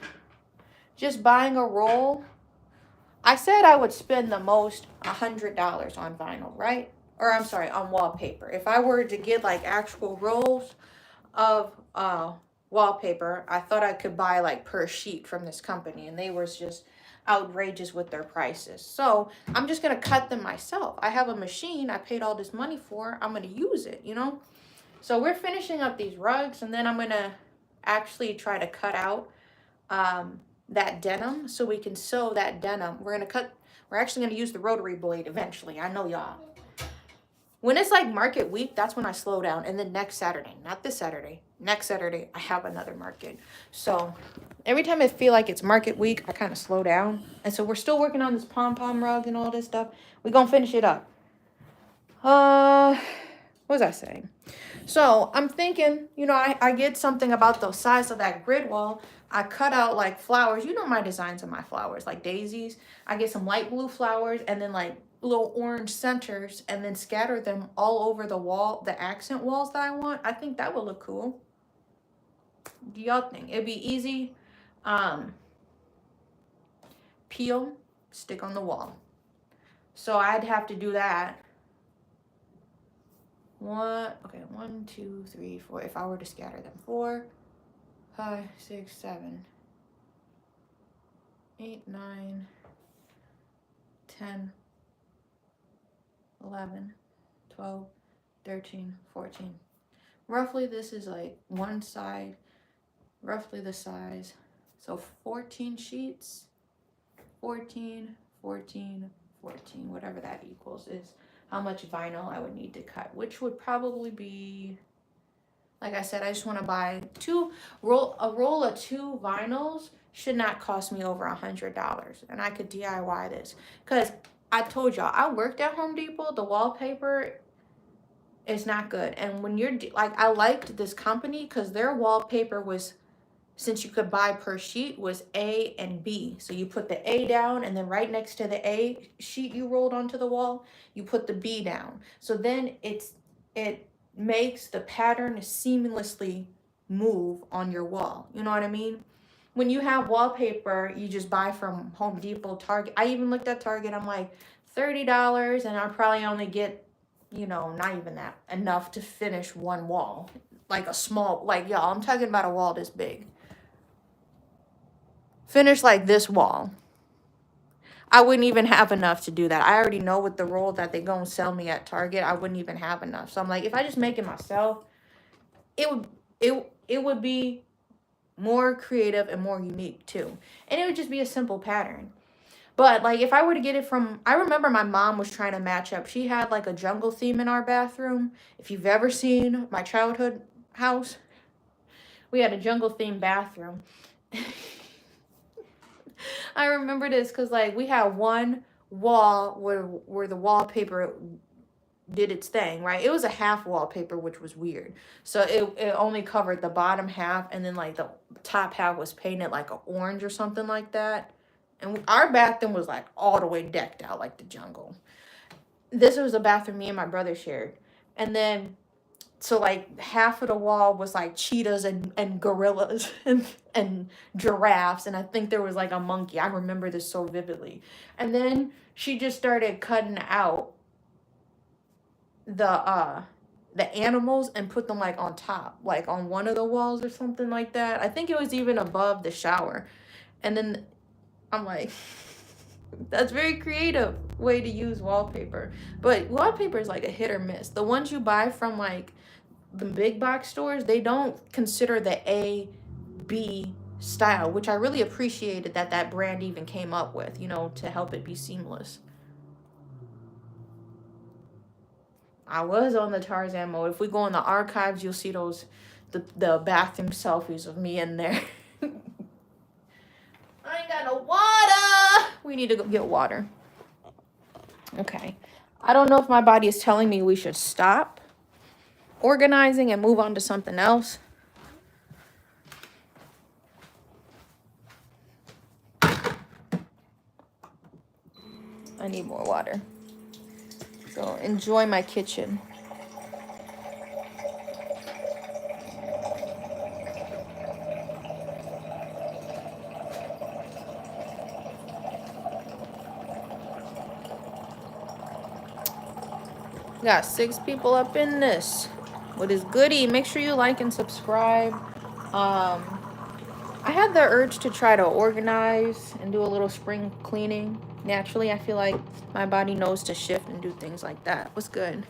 just buying a roll. I said I would spend the most $100 on vinyl, right? Or I'm sorry, on wallpaper. If I were to get like actual rolls of wallpaper, I thought I could buy like per sheet from this company, and they were just outrageous with their prices. So I'm just gonna cut them myself. I have a machine I paid all this money for. I'm gonna use it, you know? So we're finishing up these rugs, and then I'm gonna actually try to cut out that denim so we can sew that denim. We're actually gonna use the rotary blade eventually. I know y'all. When it's like market week, that's when I slow down. And then next Saturday, not this Saturday, next Saturday, I have another market. So every time I feel like it's market week, I kind of slow down. And so we're still working on this pom-pom rug and all this stuff. We're gonna finish it up. What was I saying? So I'm thinking, you know, I get something about the size of that grid wall. I cut out like flowers. You know my designs of my flowers, like daisies. I get some light blue flowers and then like little orange centers, and then scatter them all over the wall, the accent walls that I want. I think that would look cool. Do y'all think? It'd be easy. Peel, stick on the wall. So I'd have to do that. Okay, 1, 2, 3, 4. If I were to scatter them, 4, 5, 6, 7, 8, 9, 10, 11, 12, 13, 14. Roughly this is like one side, roughly the size. So 14 sheets, 14, 14, 14, whatever that equals is how much vinyl I would need to cut, which would probably be, like I said, I just want to buy a roll of 2 vinyls should not cost me over $100, and I could DIY this. Because I told y'all, I worked at Home Depot. The wallpaper is not good. And when you're, like, I liked this company because their wallpaper was, since you could buy per sheet, was A and B. So you put the A down, and then right next to the A sheet you rolled onto the wall, you put the B down. So then it makes the pattern seamlessly move on your wall. You know what I mean? When you have wallpaper you just buy from Home Depot, Target. I even looked at Target. I'm like, $30, and I probably only get, you know, not even that, enough to finish one wall. Like a small, like, y'all, I'm talking about a wall this big. Finish like this wall. I wouldn't even have enough to do that. I already know with the roll that they gonna sell me at Target, I wouldn't even have enough. So I'm like, if I just make it myself, it would be more creative and more unique too. And it would just be a simple pattern. But like if I were to get it from, I remember my mom was trying to match up. She had like a jungle theme in our bathroom. If you've ever seen my childhood house, we had a jungle themed bathroom. I remember this because like we had one wall where the wallpaper did its thing, right? It was a half wallpaper, which was weird. So it only covered the bottom half, and then like the top half was painted like an orange or something like that. And our bathroom was like all the way decked out like the jungle. This was a bathroom me and my brother shared. And then so like half of the wall was like cheetahs and gorillas and giraffes, and I think there was like a monkey. I remember this so vividly. And then she just started cutting out the animals and put them like on top, like on one of the walls or something like that. I think it was even above the shower. And then I'm like, that's very creative way to use wallpaper. But wallpaper is like a hit or miss. The ones you buy from like the big box stores, they don't consider the A, B style, which I really appreciated that brand even came up with, you know, to help it be seamless. I was on the Tarzan mode. If we go in the archives, you'll see those, the bathroom selfies of me in there. I ain't got no water. We need to go get water. Okay. I don't know if my body is telling me we should stop organizing and move on to something else. I need more water. So enjoy my kitchen. Got 6 people up in this. What is goody? Make sure you like and subscribe. I had the urge to try to organize and do a little spring cleaning. Naturally, I feel like my body knows to shift and do things like that. What's good?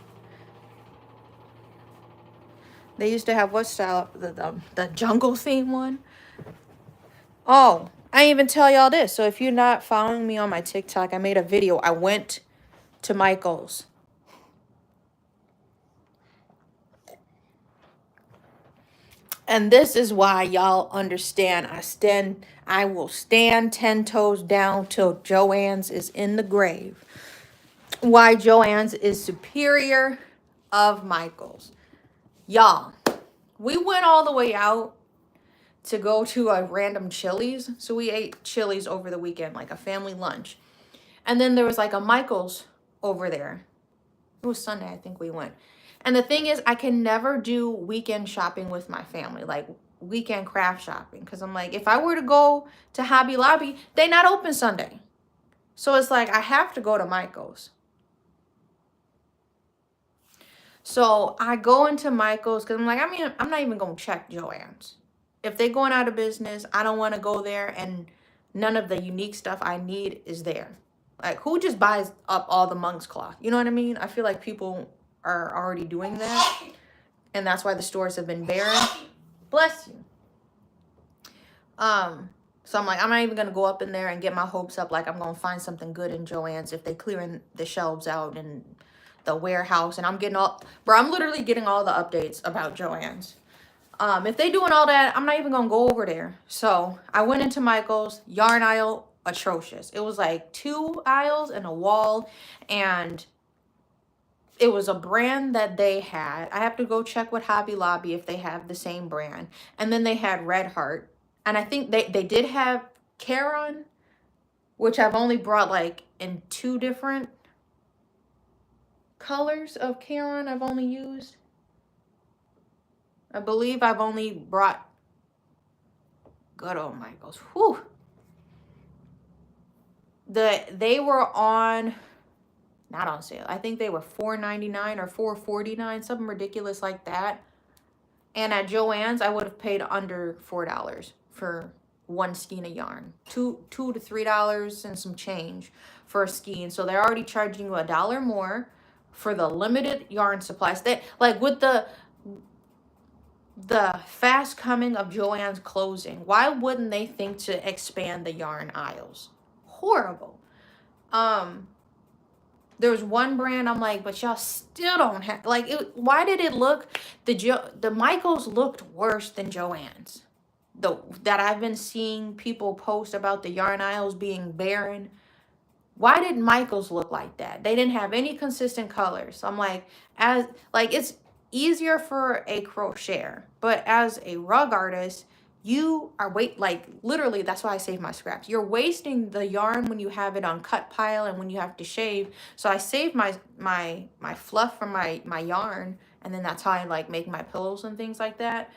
They used to have what style? The jungle theme one? Oh, I didn't even tell y'all this. So if you're not following me on my TikTok, I made a video. I went to Michael's. And this is why y'all understand. I will stand 10 toes down till Joanne's is in the grave. Why Joanne's is superior of Michael's. Y'all, we went all the way out to go to a random Chili's. So we ate Chili's over the weekend, like a family lunch. And then there was like a Michael's over there. It was Sunday, I think we went. And the thing is, I can never do weekend shopping with my family, like weekend craft shopping. Because I'm like, if I were to go to Hobby Lobby, they not open Sunday. So it's like, I have to go to Michael's. So I go into Michael's because I'm like, I mean, I'm not even going to check Joann's. If they're going out of business, I don't want to go there and none of the unique stuff I need is there. Like, who just buys up all the monk's cloth? You know what I mean? I feel like people are already doing that. And that's why the stores have been barren. Bless you. So I'm like, I'm not even going to go up in there and get my hopes up like I'm going to find something good in Joann's if they clearing the shelves out and the warehouse. And I'm getting all, bro, I'm literally getting all the updates about Joann's. If they doing all that, I'm not even going to go over there. So I went into Michael's. Yarn aisle, atrocious. It was like 2 aisles and a wall, and it was a brand that they had. I have to go check with Hobby Lobby if they have the same brand. And then they had Red Heart. And I think they did have Caron, which I've only brought like in 2 different colors of Caron I've only used. I believe I've only brought good old Michael's. Whew. They were on, not on sale. I think they were $4.99 or $4.49, something ridiculous like that. And at Joann's, I would have paid under $4 for 1 skein of yarn. $2 to $3 and some change for a skein. So they're already charging you $1 more for the limited yarn supplies. They like with the fast coming of Joann's closing, why wouldn't they think to expand the yarn aisles? Horrible. There was one brand I'm like, but y'all still don't have, like, why did it look, the Michael's looked worse than Joann's. That I've been seeing people post about the yarn aisles being barren. Why did Michael's look like that? They didn't have any consistent colors. So I'm like, it's easier for a crocheter, but as a rug artist, you are literally, that's why I save my scraps. You're wasting the yarn when you have it on cut pile and when you have to shave. So I save my fluff from my yarn, and then that's how I like make my pillows and things like that.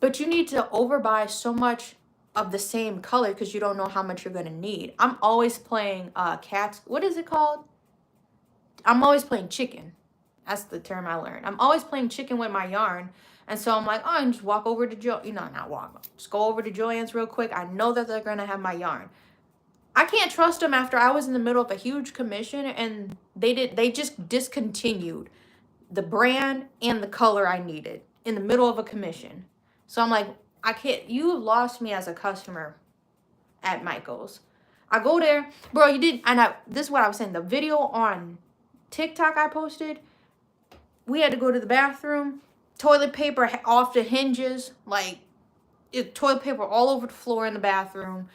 But you need to overbuy so much of the same color because you don't know how much you're going to need. I'm always playing what is it called? I'm always playing chicken. That's the term I learned. I'm always playing chicken with my yarn. And so I'm like, oh, and just walk over to just go over to Joann's real quick. I know that they're going to have my yarn. I can't trust them after I was in the middle of a huge commission and they just discontinued the brand and the color I needed in the middle of a commission. So I'm like, I can't, you have lost me as a customer at Michael's. I go there, bro, you didn't, and this is what I was saying, the video on TikTok I posted, we had to go to the bathroom, toilet paper off the hinges, like, toilet paper all over the floor in the bathroom.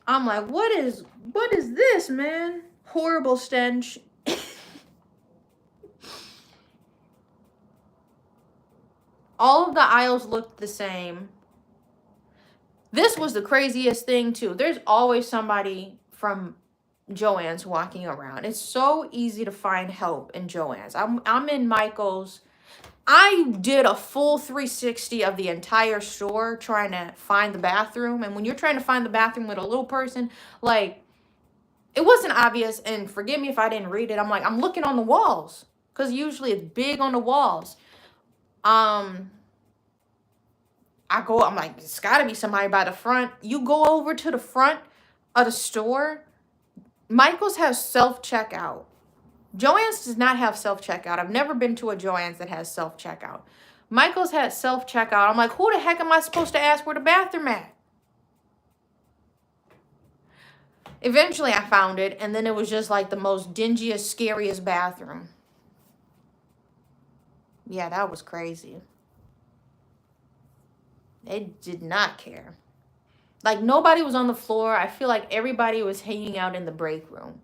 I'm like, what is this, man? Horrible stench. All of the aisles looked the same. This was the craziest thing, too. There's always somebody from Joann's walking around. It's so easy to find help in Joann's. I'm in Michael's. I did a full 360 of the entire store trying to find the bathroom. And when you're trying to find the bathroom with a little person, like, It wasn't obvious, and forgive me if I didn't read it. I'm like, I'm looking on the walls, because usually it's big on the walls. I'm like, it's gotta be somebody by the front. You go over to the front of the store. Michael's has self-checkout. Joann's does not have self-checkout. I've never been to a Joann's that has self-checkout. Michael's has self-checkout. I'm like, who the heck am I supposed to ask where the bathroom at? Eventually I found it, and then it was just like the most dingiest, scariest bathroom. Yeah, that was crazy. They did not care. Like, nobody was on the floor. I feel like everybody was hanging out in the break room.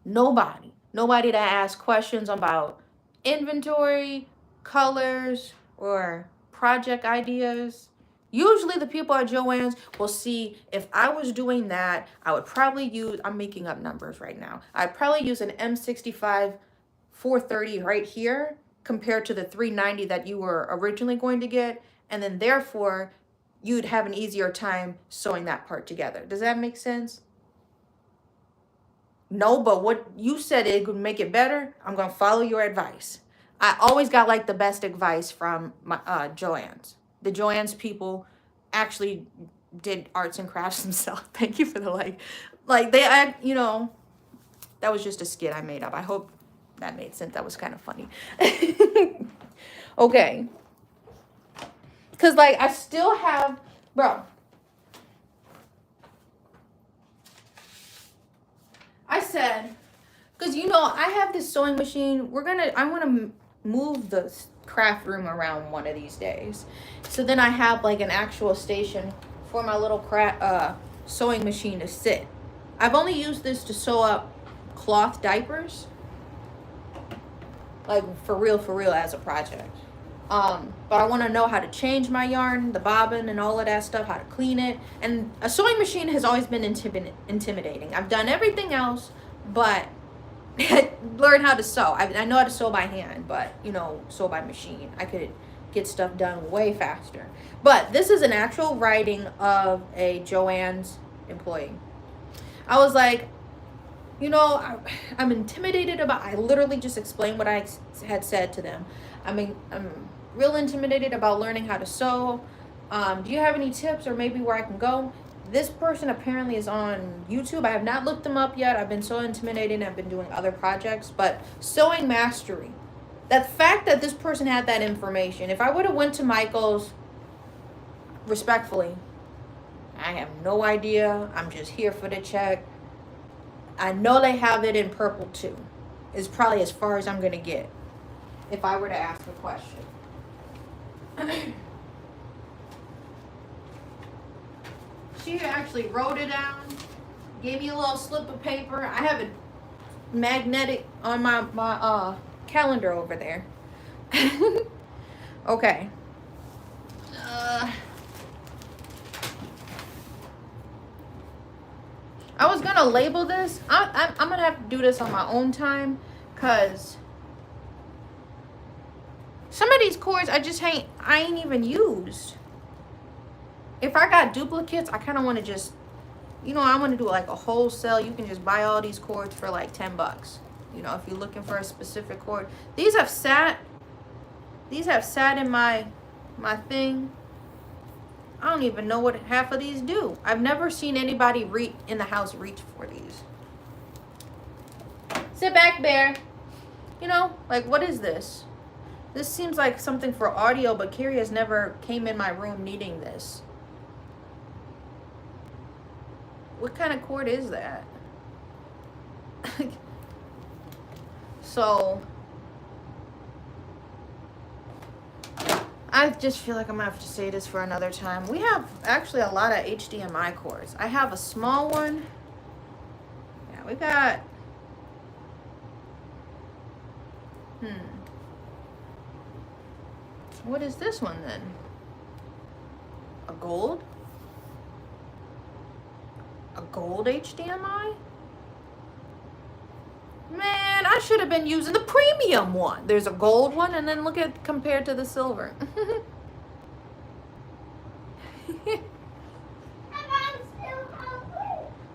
Nobody. Nobody to ask questions about inventory, colors, or project ideas. Usually the people at Joann's will see, if I was doing that, I would probably use, I'm making up numbers right now, I'd probably use an M65 430 right here compared to the 390 that you were originally going to get, and then therefore you'd have an easier time sewing that part together. Does that make sense? No, but what you said, it would make it better. I'm going to follow your advice. I always got like the best advice from my Joann's. The Joann's people actually did arts and crafts themselves. Thank you for the like they, you know, that was just a skit I made up. I hope that made sense. That was kind of funny. Okay. Because like I still have, bro. I said, because you know, I have this sewing machine. I want to move the craft room around one of these days. So then I have like an actual station for my little sewing machine to sit. I've only used this to sew up cloth diapers. Like for real as a project. But I want to know how to change my yarn, the bobbin and all of that stuff, how to clean it. And a sewing machine has always been intimidating. I've done everything else, but learn how to sew. I know how to sew by hand, but you know, sew by machine. I could get stuff done way faster. But this is an actual writing of a Joann's employee. I was like, you know, I'm intimidated about, I literally just explained what I had said to them. I'm real intimidated about learning how to sew. Do you have any tips or maybe where I can go? This person apparently is on YouTube. I have not looked them up yet. I've been so intimidated. I've been doing other projects, but Sewing Mastery. The fact that this person had that information, if I would have went to Michael's, respectfully, I have no idea. I'm just here for the check. I know they have it in purple too. It's probably as far as I'm going to get if I were to ask a question. She actually wrote it down, gave me a little slip of paper. I have it magnetic on my calendar over there. Okay. I was gonna label this. I'm gonna have to do this on my own time, cause some of these cords I ain't even used. If I got duplicates, I kind of want to just, you know, I want to do like a wholesale. You can just buy all these cords for like $10. You know, if you're looking for a specific cord. These have sat in my thing. I don't even know what half of these do. I've never seen anybody in the house reach for these. Sit back, bear. You know, like, what is this? This seems like something for audio, but Carrie has never came in my room needing this. What kind of cord is that? So, I just feel like I'm gonna have to say this for another time. We have actually a lot of HDMI cords. I have a small one. Yeah, we got, what is this one then? A gold? A gold HDMI? Man, I should have been using the premium one. There's a gold one, and then look at compared to the silver.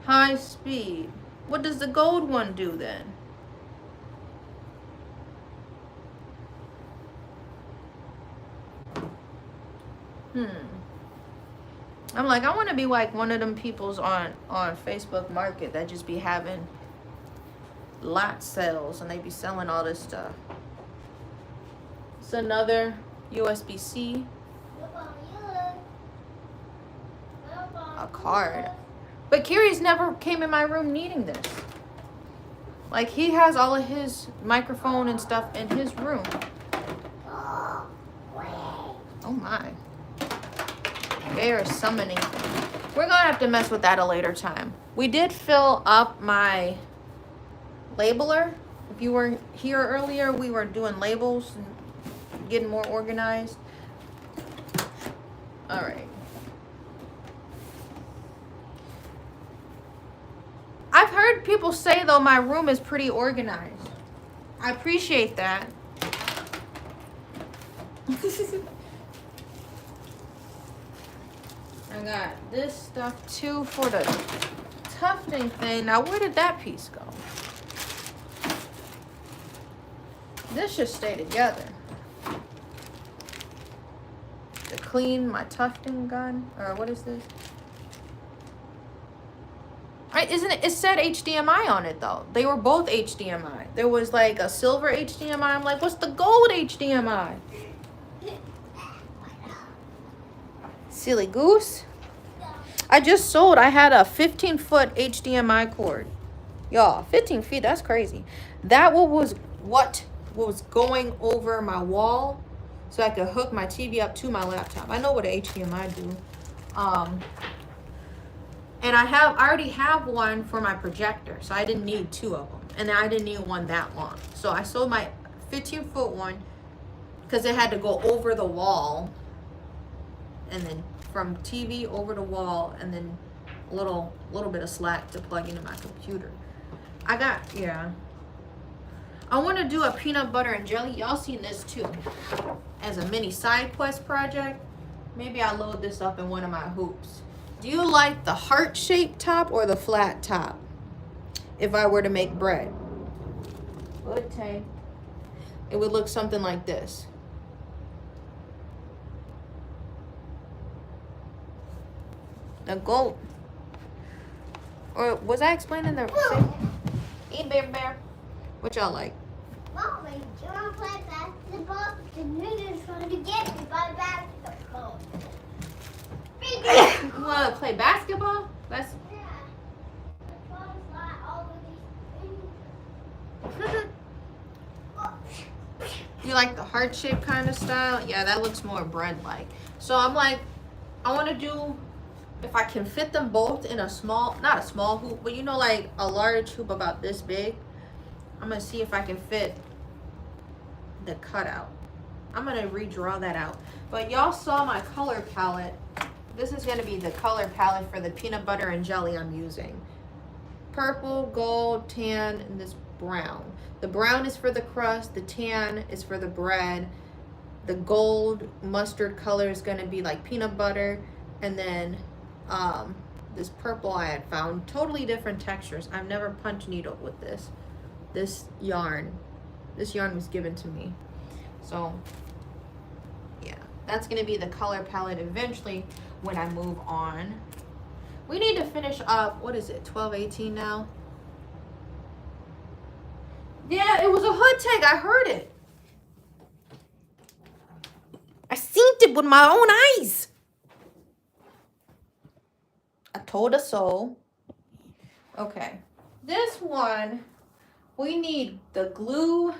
High speed. What does the gold one do then? I'm like, I want to be like one of them peoples on Facebook Market that just be having lot sales and they be selling all this stuff. It's another USB-C, a card. But Kiri's never came in my room needing this. Like, he has all of his microphone and stuff in his room. Oh my. They are summoning. We're gonna have to mess with that a later time. We did fill up my labeler. If you weren't here earlier, we were doing labels and getting more organized. All right. I've heard people say, though, my room is pretty organized. I appreciate that. I got this stuff, too, for the tufting thing. Now, where did that piece go? This should stay together. To clean my tufting gun. Or what is this? Isn't it? It said HDMI on it though. They were both HDMI. There was like a silver HDMI. I'm like, what's the gold HDMI? Silly goose. I just sold. I had a 15-foot HDMI cord. Y'all, 15 feet. That's crazy. That was what was going over my wall, so I could hook my TV up to my laptop. I know what an HDMI do. And I already have one for my projector, so I didn't need two of them. And I didn't need one that long. So I sold my 15-foot one because it had to go over the wall. And then from TV over the wall, and then a little bit of slack to plug into my computer. I want to do a peanut butter and jelly. Y'all seen this too. As a mini side quest project. Maybe I'll load this up in one of my hoops. Do you like the heart-shaped top or the flat top? If I were to make bread. It would look something like this. The goat. Or was I explaining the same? Hey, bear. What y'all like? Mommy, do you want to play basketball? The niggas trying to get me by basketball. You want to play basketball? Let's. You like the heart-shaped kind of style? Yeah, that looks more bread-like. So I'm like, I want to do, if I can fit them both in a small, not a small hoop, but you know, like a large hoop about this big. I'm going to see if I can fit the cutout. I'm going to redraw that out. But y'all saw my color palette. This is going to be the color palette for the peanut butter and jelly I'm using. Purple, gold, tan, and this brown. The brown is for the crust. The tan is for the bread. The gold mustard color is going to be like peanut butter. And then this purple I had found. Totally different textures. I've never punch needled with this. This yarn was given to me. So, yeah. That's going to be the color palette eventually when I move on. We need to finish up, what is it, 12:18 now? Yeah, it was a hood tag. I heard it. I seen it with my own eyes. I told her so. Okay. This one, we need the glue.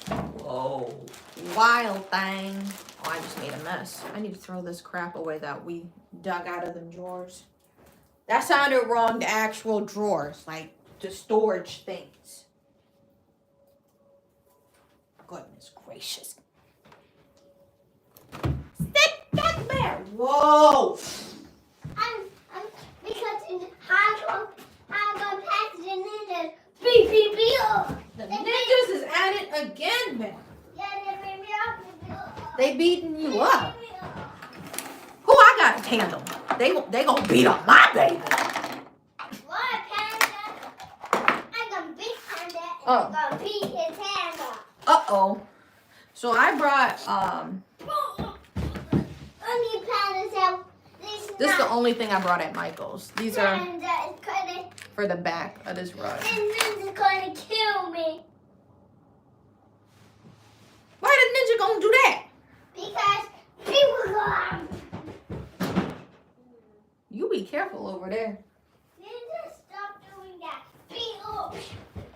Whoa. Wild thing. Oh, I just made a mess. I need to throw this crap away that we dug out of them drawers. That sounded wrong, the actual drawers, like the storage things. Goodness gracious. Sit back there. Whoa. I'm because I'm gonna pass the ninjas. Beep, beep, beep. The ninjas is at it again, man. Yeah, they beat me up. They beating you up. Who I got to handle? They gonna beat up my baby. What, Pen? Oh. Gonna beat his hand off. Uh-oh. So I brought, Only paddles out. this is the only thing I brought at Michael's. These are And it's gonna, for the back of this rug. and this is gonna kill me. Why the ninja gonna do that? Because people go. You be careful over there. Ninja, stop doing that.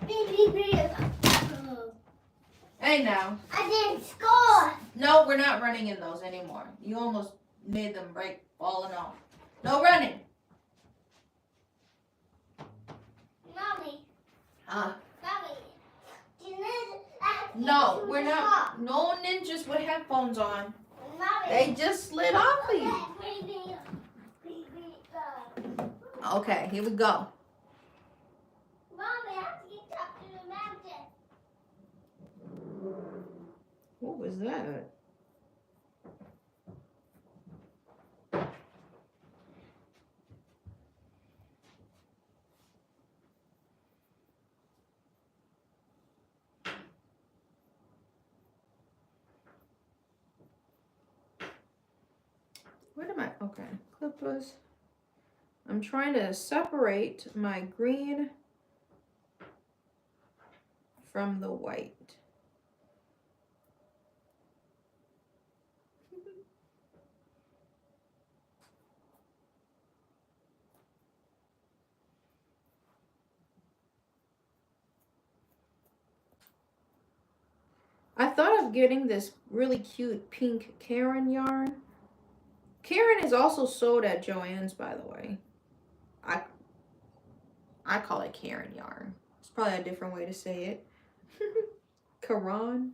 Beep, beep, beep. Hey now. I didn't score. No, we're not running in those anymore. You almost made them break, falling off. No running. Mommy, Huh? mommy. The ninja, I have to No, get we're to the not. top. No ninjas with headphones on. Mommy. They just slid off of you. Baby, baby, Okay, here we go. Mommy, I have to get up to the mountain. What was that? What am I? Okay, clippers. I'm trying to separate my green from the white. I thought of getting this really cute pink Karen yarn. Karen is also sold at Joann's, by the way. I call it Karen yarn. It's probably a different way to say it. Karan,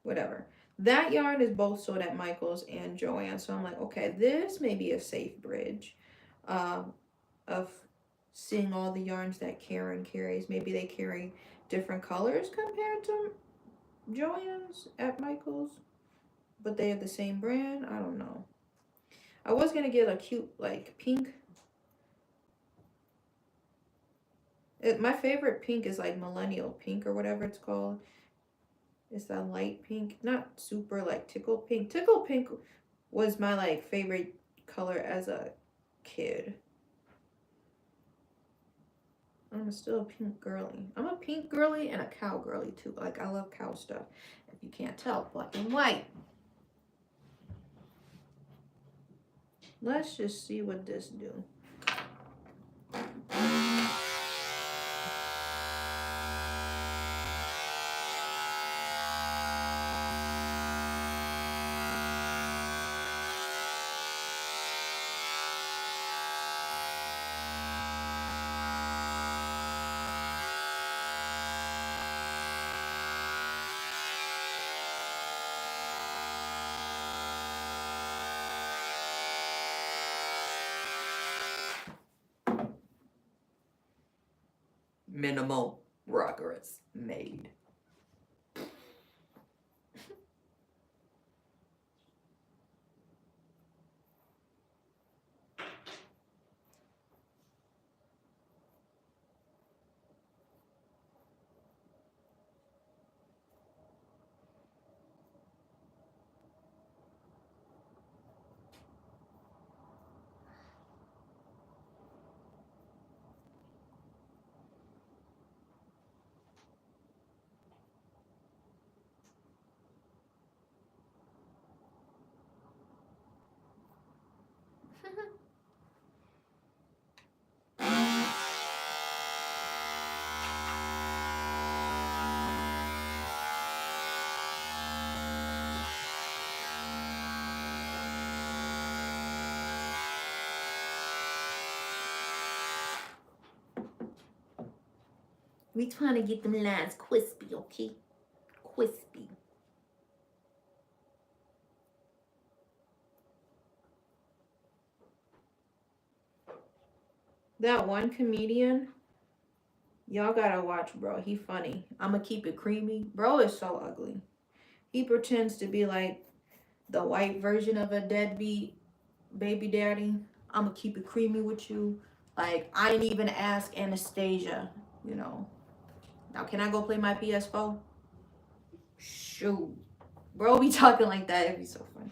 whatever. That yarn is both sold at Michael's and Joann's. So I'm like, okay, this may be a safe bridge of seeing all the yarns that Karen carries. Maybe they carry different colors compared to Joann's at Michael's, but they have the same brand. I don't know. I was gonna get a cute like pink. My favorite pink is like millennial pink or whatever it's called. It's that light pink, not super like tickle pink. Tickle pink was my like favorite color as a kid. I'm still a pink girly. I'm a pink girly and a cow girly too. Like I love cow stuff. If you can't tell, black and white. Let's just see what this do. Minimal progress made. We trying to get them lines crispy, okay? Crispy. That one comedian, y'all gotta watch, bro. He funny. I'ma keep it creamy. Bro is so ugly. He pretends to be like the white version of a deadbeat baby daddy. I'ma keep it creamy with you. Like, I ain't even ask Anastasia, you know. Now, can I go play my PS4? Shoot. Bro, be talking like that. It'd be so funny.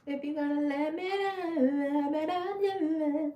If you're gonna let me down.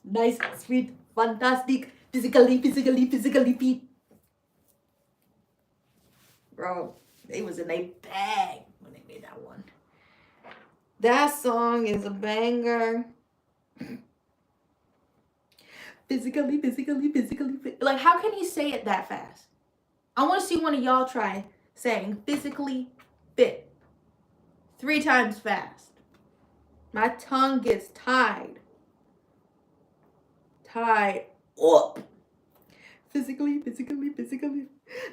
Nice, sweet, fantastic, physically fit. Bro, they was in a bag when they made that one. That song is a banger. Physically fit. Like, how can he say it that fast? I want to see one of y'all try saying physically fit 3 times fast. My tongue gets tied up. Physically.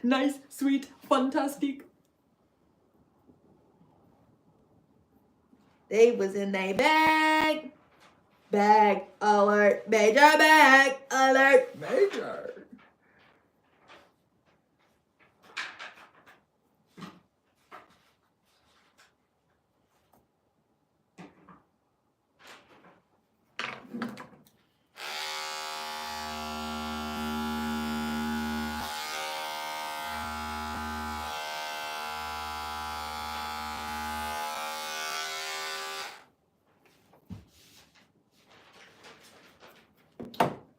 Nice, sweet, fantastic. They was in a bag. Bag alert, major bag alert, major.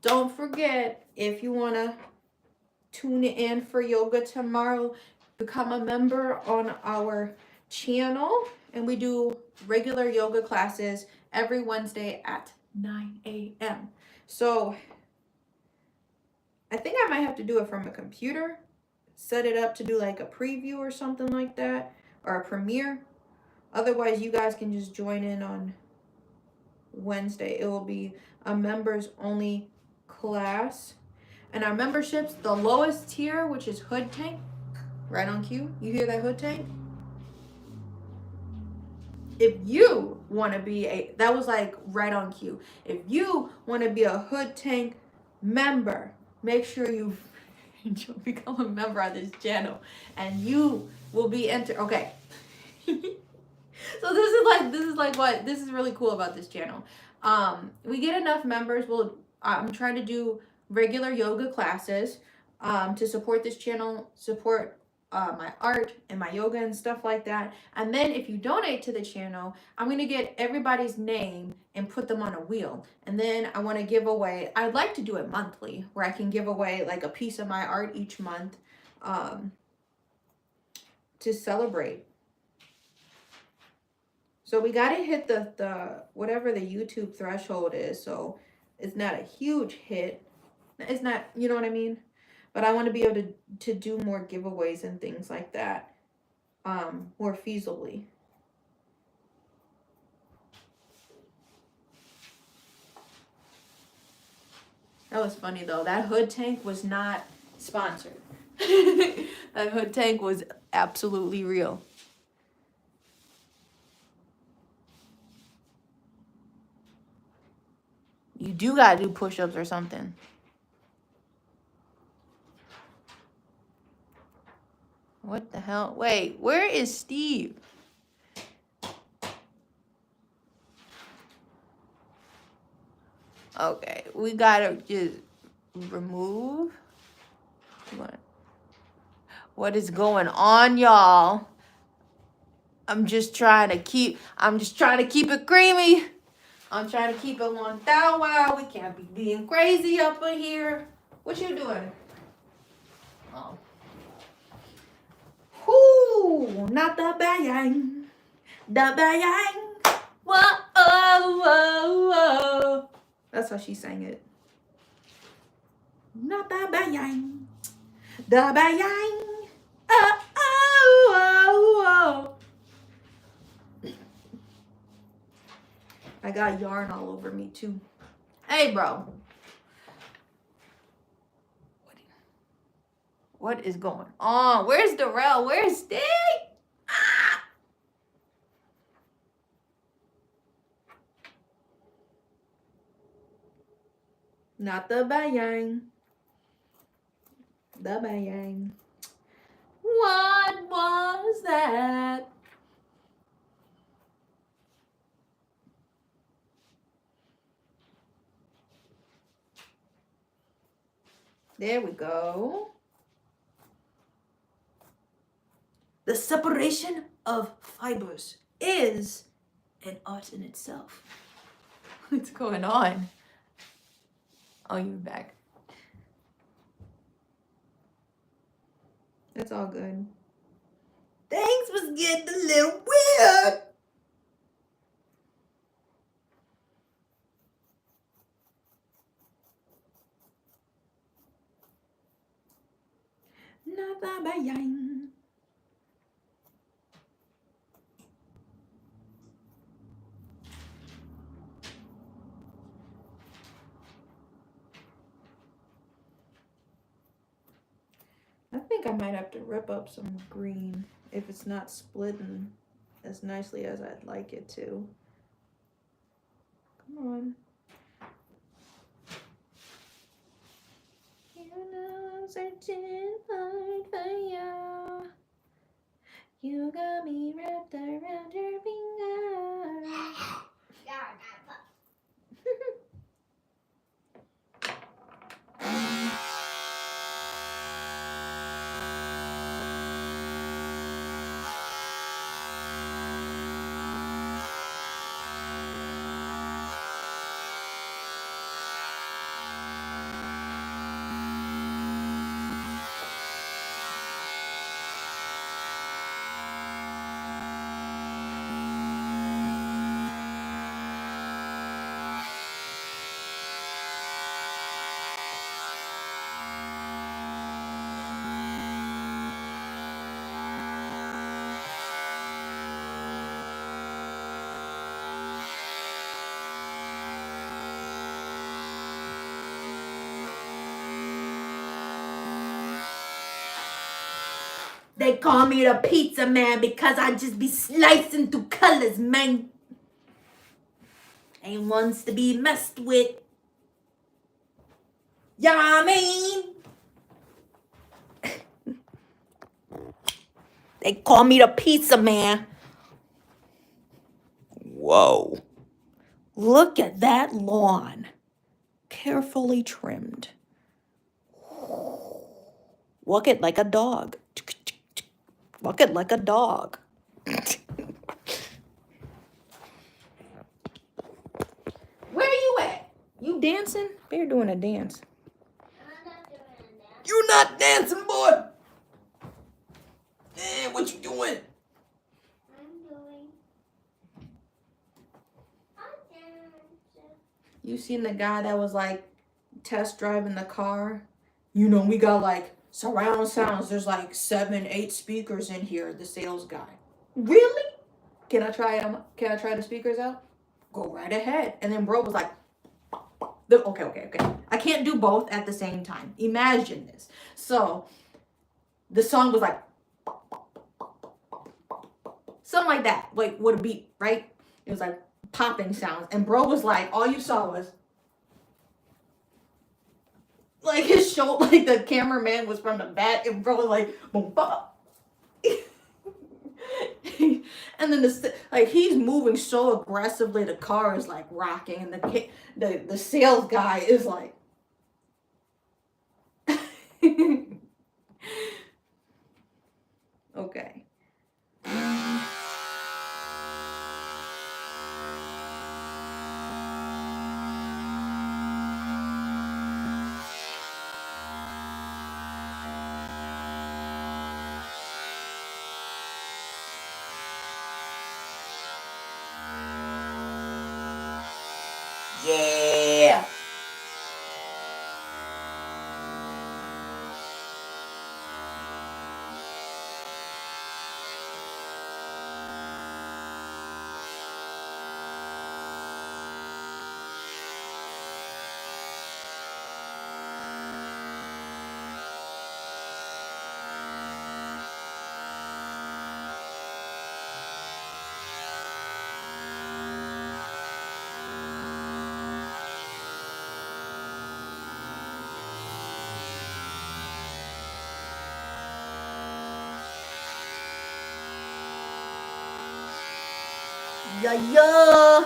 Don't forget, if you want to tune in for yoga tomorrow, become a member on our channel. And we do regular yoga classes every Wednesday at 9 a.m. So I think I might have to do it from a computer. Set it up to do like a preview or something like that. Or a premiere. Otherwise, you guys can just join in on Wednesday. It will be a members only class. And our memberships, the lowest tier, which is hood tank, right on cue. You hear that hood tank? If you want to be that was like right on cue. If you want to be a hood tank member, make sure you become a member on this channel, and you will be okay. So this is really cool about this channel. We get enough members. I'm trying to do regular yoga classes to support this channel, support my art and my yoga and stuff like that. And then if you donate to the channel, I'm going to get everybody's name and put them on a wheel. And then I want to give away, I'd like to do it monthly, where I can give away like a piece of my art each month to celebrate. So we got to hit the whatever the YouTube threshold is. So it's not a huge hit. It's not, you know what I mean? But I want to be able to do more giveaways and things like that more feasibly. That was funny though. That hood tank was not sponsored. That hood tank was absolutely real. You do gotta do push-ups or something. What the hell? Wait, where is Steve? Okay, we gotta just remove. What is going on, y'all? I'm just trying to keep it creamy. I'm trying to keep it one thou wow. We can't be being crazy up in here. What you doing? Oh. Whoo, not the bang. The bang. Whoa, oh, whoa, whoa. That's how she sang it. Not the bang. The bang. Oh, oh, oh, oh. I got yarn all over me too. Hey, bro. What is going on? Where's Darrell? Where's Steve? Ah! Not the bayang. The bayang. What was that? There we go. The separation of fibers is an art in itself. What's going on? Oh, you're back. That's all good. Thanks was getting a little weird. Not the bayang. I think I might have to rip up some green if it's not splitting as nicely as I'd like it to. Come on. You know I'm searching hard for you. You got me wrapped around your finger. They call me the pizza man because I just be slicing through colors, man. Ain't ones to be messed with. Yeah, I mean. They call me the pizza man. Whoa. Look at that lawn. Carefully trimmed. Walk it like a dog. Walk it like a dog. Where are you at? You dancing? They're doing a dance. I'm not doing that. You not dancing, boy. What you doing? You seen the guy that was like test driving the car? You know, we got like surround sounds. There's like 7, 8 speakers in here, the sales guy. Really? Can I try the speakers out? Go right ahead. And then bro was like, okay. I can't do both at the same time. Imagine this. So the song was like something like that. Like with a beat, right? It was like popping sounds. And bro was like, all you saw was like his shoulder, like the cameraman was from the back, and bro was like, boom, bop. And then he's moving so aggressively, the car is like rocking, and the sales guy is like, Okay. Yeah. Yeah, yeah.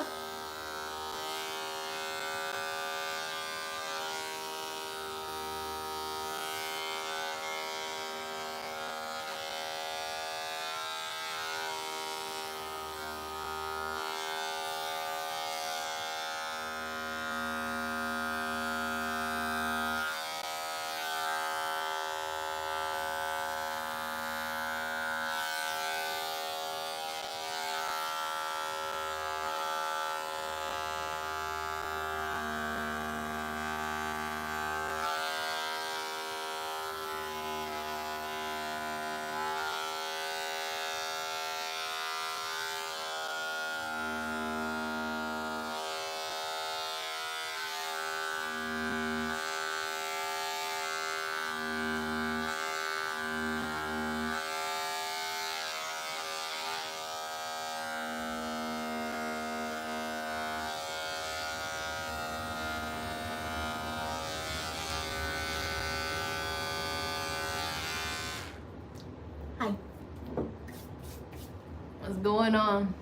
Hi. What's going on?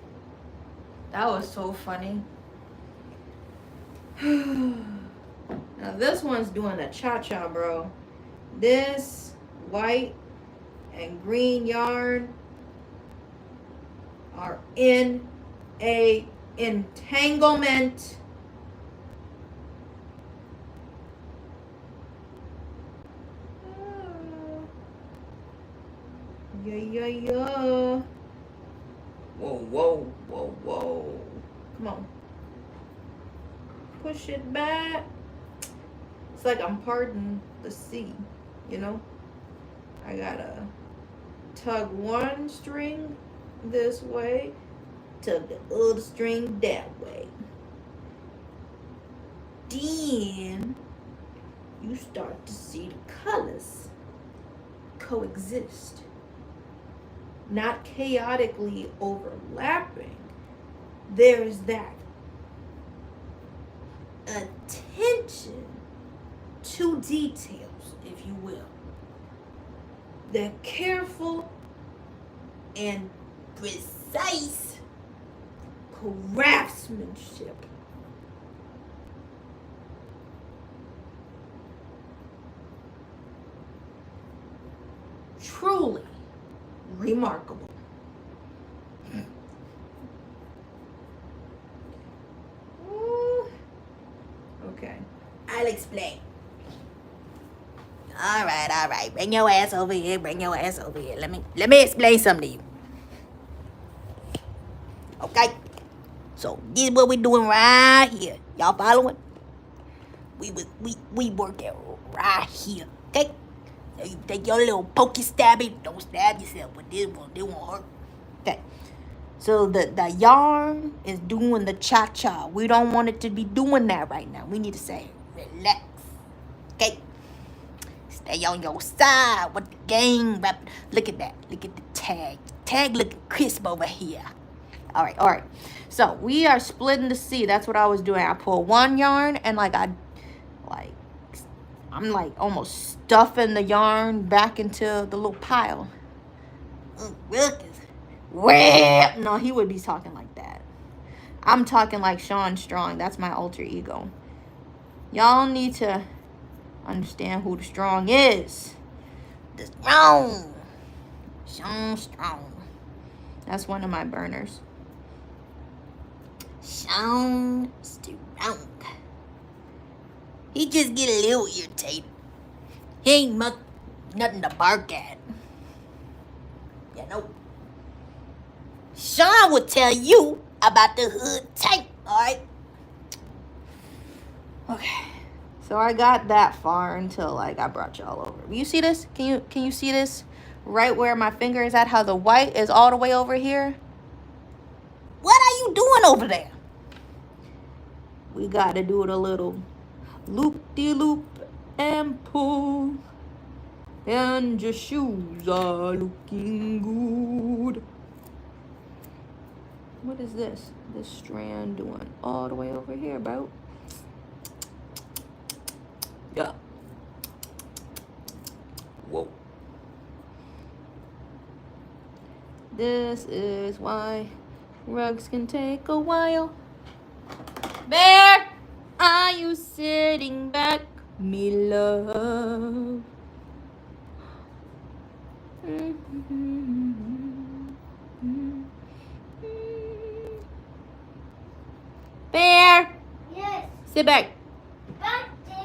That was so funny. Now this one's doing a cha-cha, bro. This white and green yarn are in a entanglement. Yeah, yeah, yeah. Whoa, whoa, whoa, whoa. Come on. Push it back. It's like I'm parting the sea, you know? I gotta tug one string this way, tug the other string that way. Then you start to see the colors coexist, not chaotically overlapping. There's that attention to details, if you will. The careful and precise craftsmanship. Truly remarkable. Okay, I'll explain. All right. Bring your ass over here. Let me explain something to you. Okay. So this is what we're doing right here. Y'all following? We working right here. Okay. So you take your little pokey stabby. Don't stab yourself, but this won't hurt. Okay. So the yarn is doing the cha-cha. We don't want it to be doing that right now. We need to say, relax. Okay? Stay on your side with the game. Look at that. Look at the tag. Tag looking crisp over here. All right. So we are splitting the sea. That's what I was doing. I pulled one yarn and I'm almost stuffing the yarn back into the little pile. Well, no, he would be talking like that. I'm talking like Sean Strong. That's my alter ego. Y'all need to understand who the strong is. The strong. So strong. That's one of my burners. So strong. He just get a little irritated. He ain't much, nothing to bark at. You know. Sean will tell you about the hood tape, alright? Okay. So I got that far until like I brought y'all over. You see this? Can you see this? Right where my finger is at, how the white is all the way over here? What are you doing over there? We gotta do it a little loop-de-loop and pull. And your shoes are looking good. What is this? This strand doing all the way over here, bro. Yeah. Whoa. This is why rugs can take a while. Bear, are you sitting back, me love? Bear, Yes. sit back. But this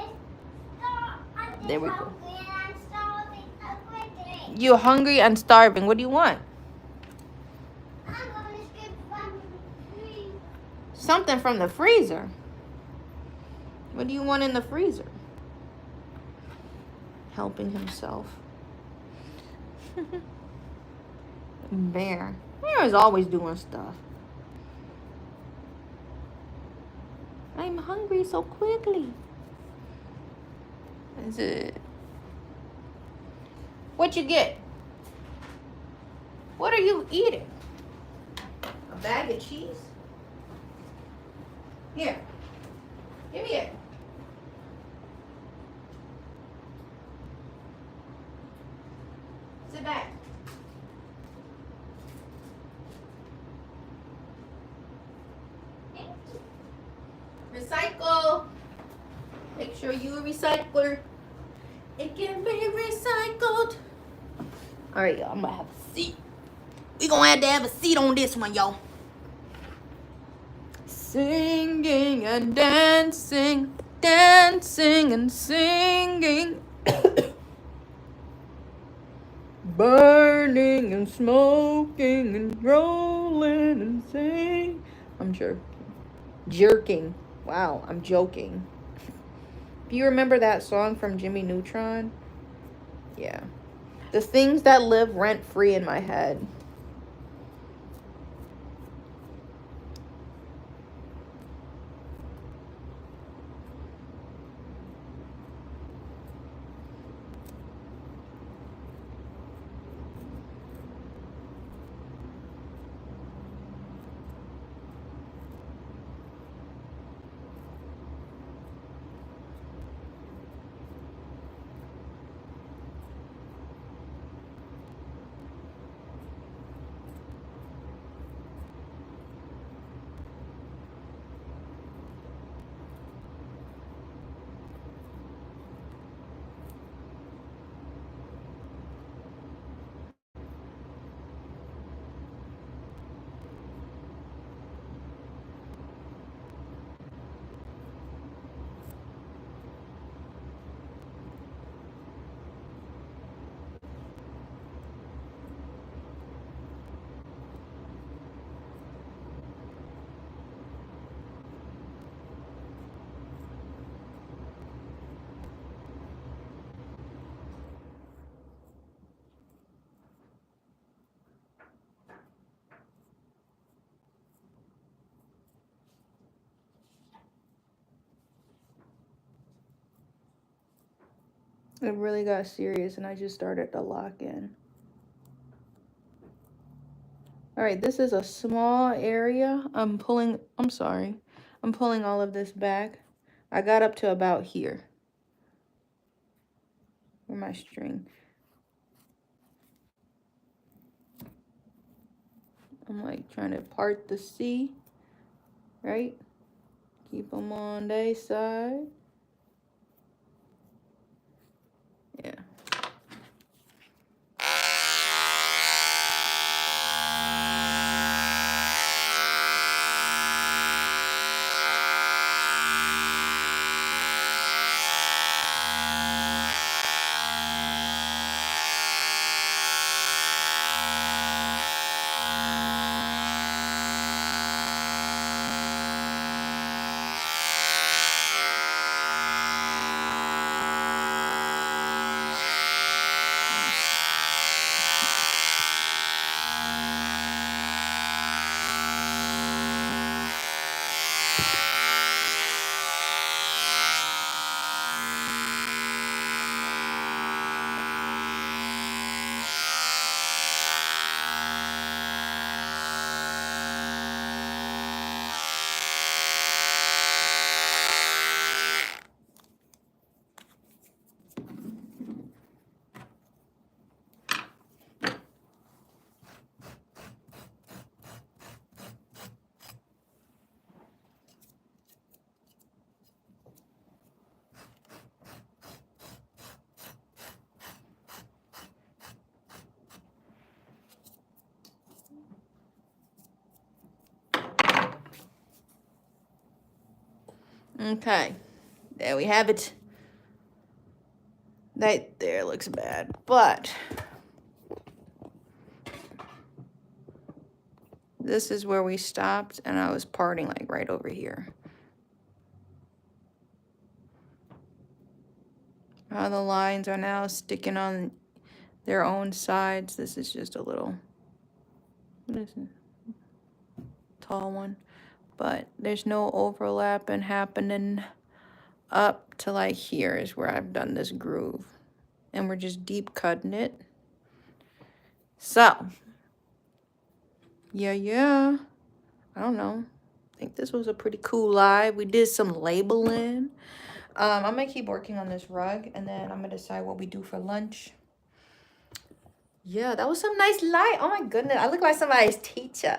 There we go. hungry and I'm starving so quickly. You're hungry and starving. What do you want? I'm going to skip from three. Something from the freezer. What do you want in the freezer? Helping himself. Bear. Bear is always doing stuff. I'm hungry so quickly. Is it? What you get? What are you eating? A bag of cheese? Here. Give me it. Sit back. Recycle. Make sure you're a recycler. It can be recycled. All right, y'all. I'm gonna have a seat. We gonna have to have a seat on this one, y'all. Singing and dancing, dancing and singing. Burning and smoking and rolling and singing. I'm jerking. Wow, I'm joking. Do you remember that song from Jimmy Neutron? Yeah. The things that live rent free in my head. It really got serious and I just started to lock in. All right, this is a small area. I'm pulling all of this back. I got up to about here. Where my string? I'm like trying to part the C, right? Keep them on their side. Yeah. Okay, there we have it. That there looks bad, but this is where we stopped, and I was parting like right over here. How the lines are now sticking on their own sides. This is just a little tall one, but there's no overlapping happening up to like here is where I've done this groove, and we're just deep cutting it. So yeah, I don't know, I think this was a pretty cool live. We did some labeling. I'm gonna keep working on this rug, and then I'm gonna decide what we do for lunch. Yeah, that was some nice light. Oh my goodness, I look like somebody's teacher,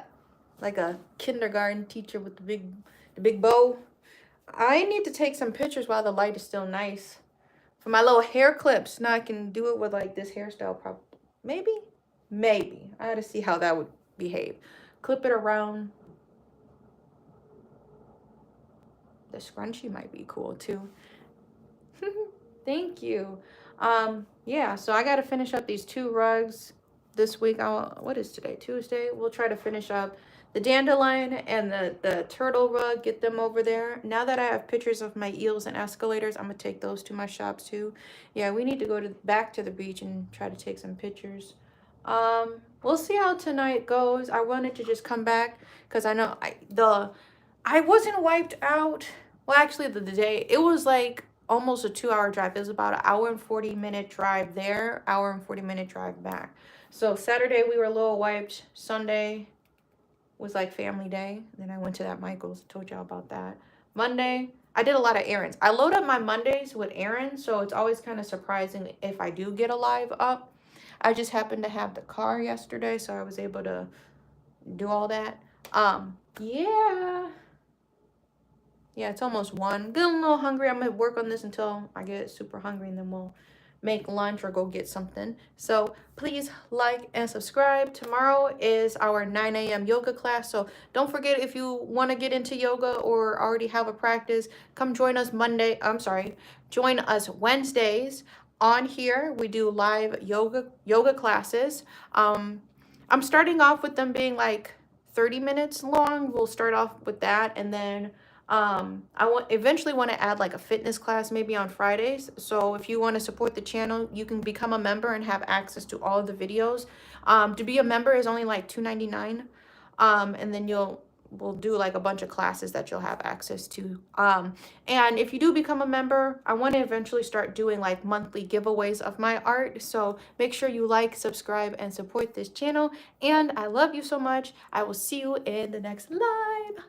like a kindergarten teacher with the big bow. I need to take some pictures while the light is still nice for my little hair clips. Now I can do it with like this hairstyle, probably. Maybe I had to see how that would behave. Clip it around. The scrunchie might be cool too. Thank you. Yeah, so I got to finish up these 2 rugs this week. What is today? Tuesday. We'll try to finish up the dandelion and the turtle rug, get them over there. Now that I have pictures of my eels and escalators, I'm gonna take those to my shops too. Yeah, we need to go back to the beach and try to take some pictures. We'll see how tonight goes. I wanted to just come back because I know I wasn't wiped out. Well, actually, the day, it was like almost a 2-hour drive. It was about an hour and 40-minute drive there, hour and 40-minute drive back. So Saturday we were a little wiped. Sunday was like family day. Then I went to that Michael's. Told y'all about that. Monday, I did a lot of errands. I load up my Mondays with errands, so it's always kind of surprising if I do get a live up. I just happened to have the car yesterday, so I was able to do all that. Yeah, it's almost 1. Getting a little hungry. I'm gonna work on this until I get super hungry, and then we'll make lunch or go get something. So please like and subscribe. Tomorrow is our 9 a.m. yoga class. So don't forget, if you want to get into yoga or already have a practice, come join us join us Wednesdays on here. We do live yoga classes. I'm starting off with them being like 30 minutes long. We'll start off with that, and then I eventually want to add like a fitness class maybe on Fridays. So if you want to support the channel, you can become a member and have access to all of the videos. To be a member is only like $2.99. And then we'll do like a bunch of classes that you'll have access to. And if you do become a member, I want to eventually start doing like monthly giveaways of my art. So make sure you like, subscribe, and support this channel. And I love you so much. I will see you in the next live.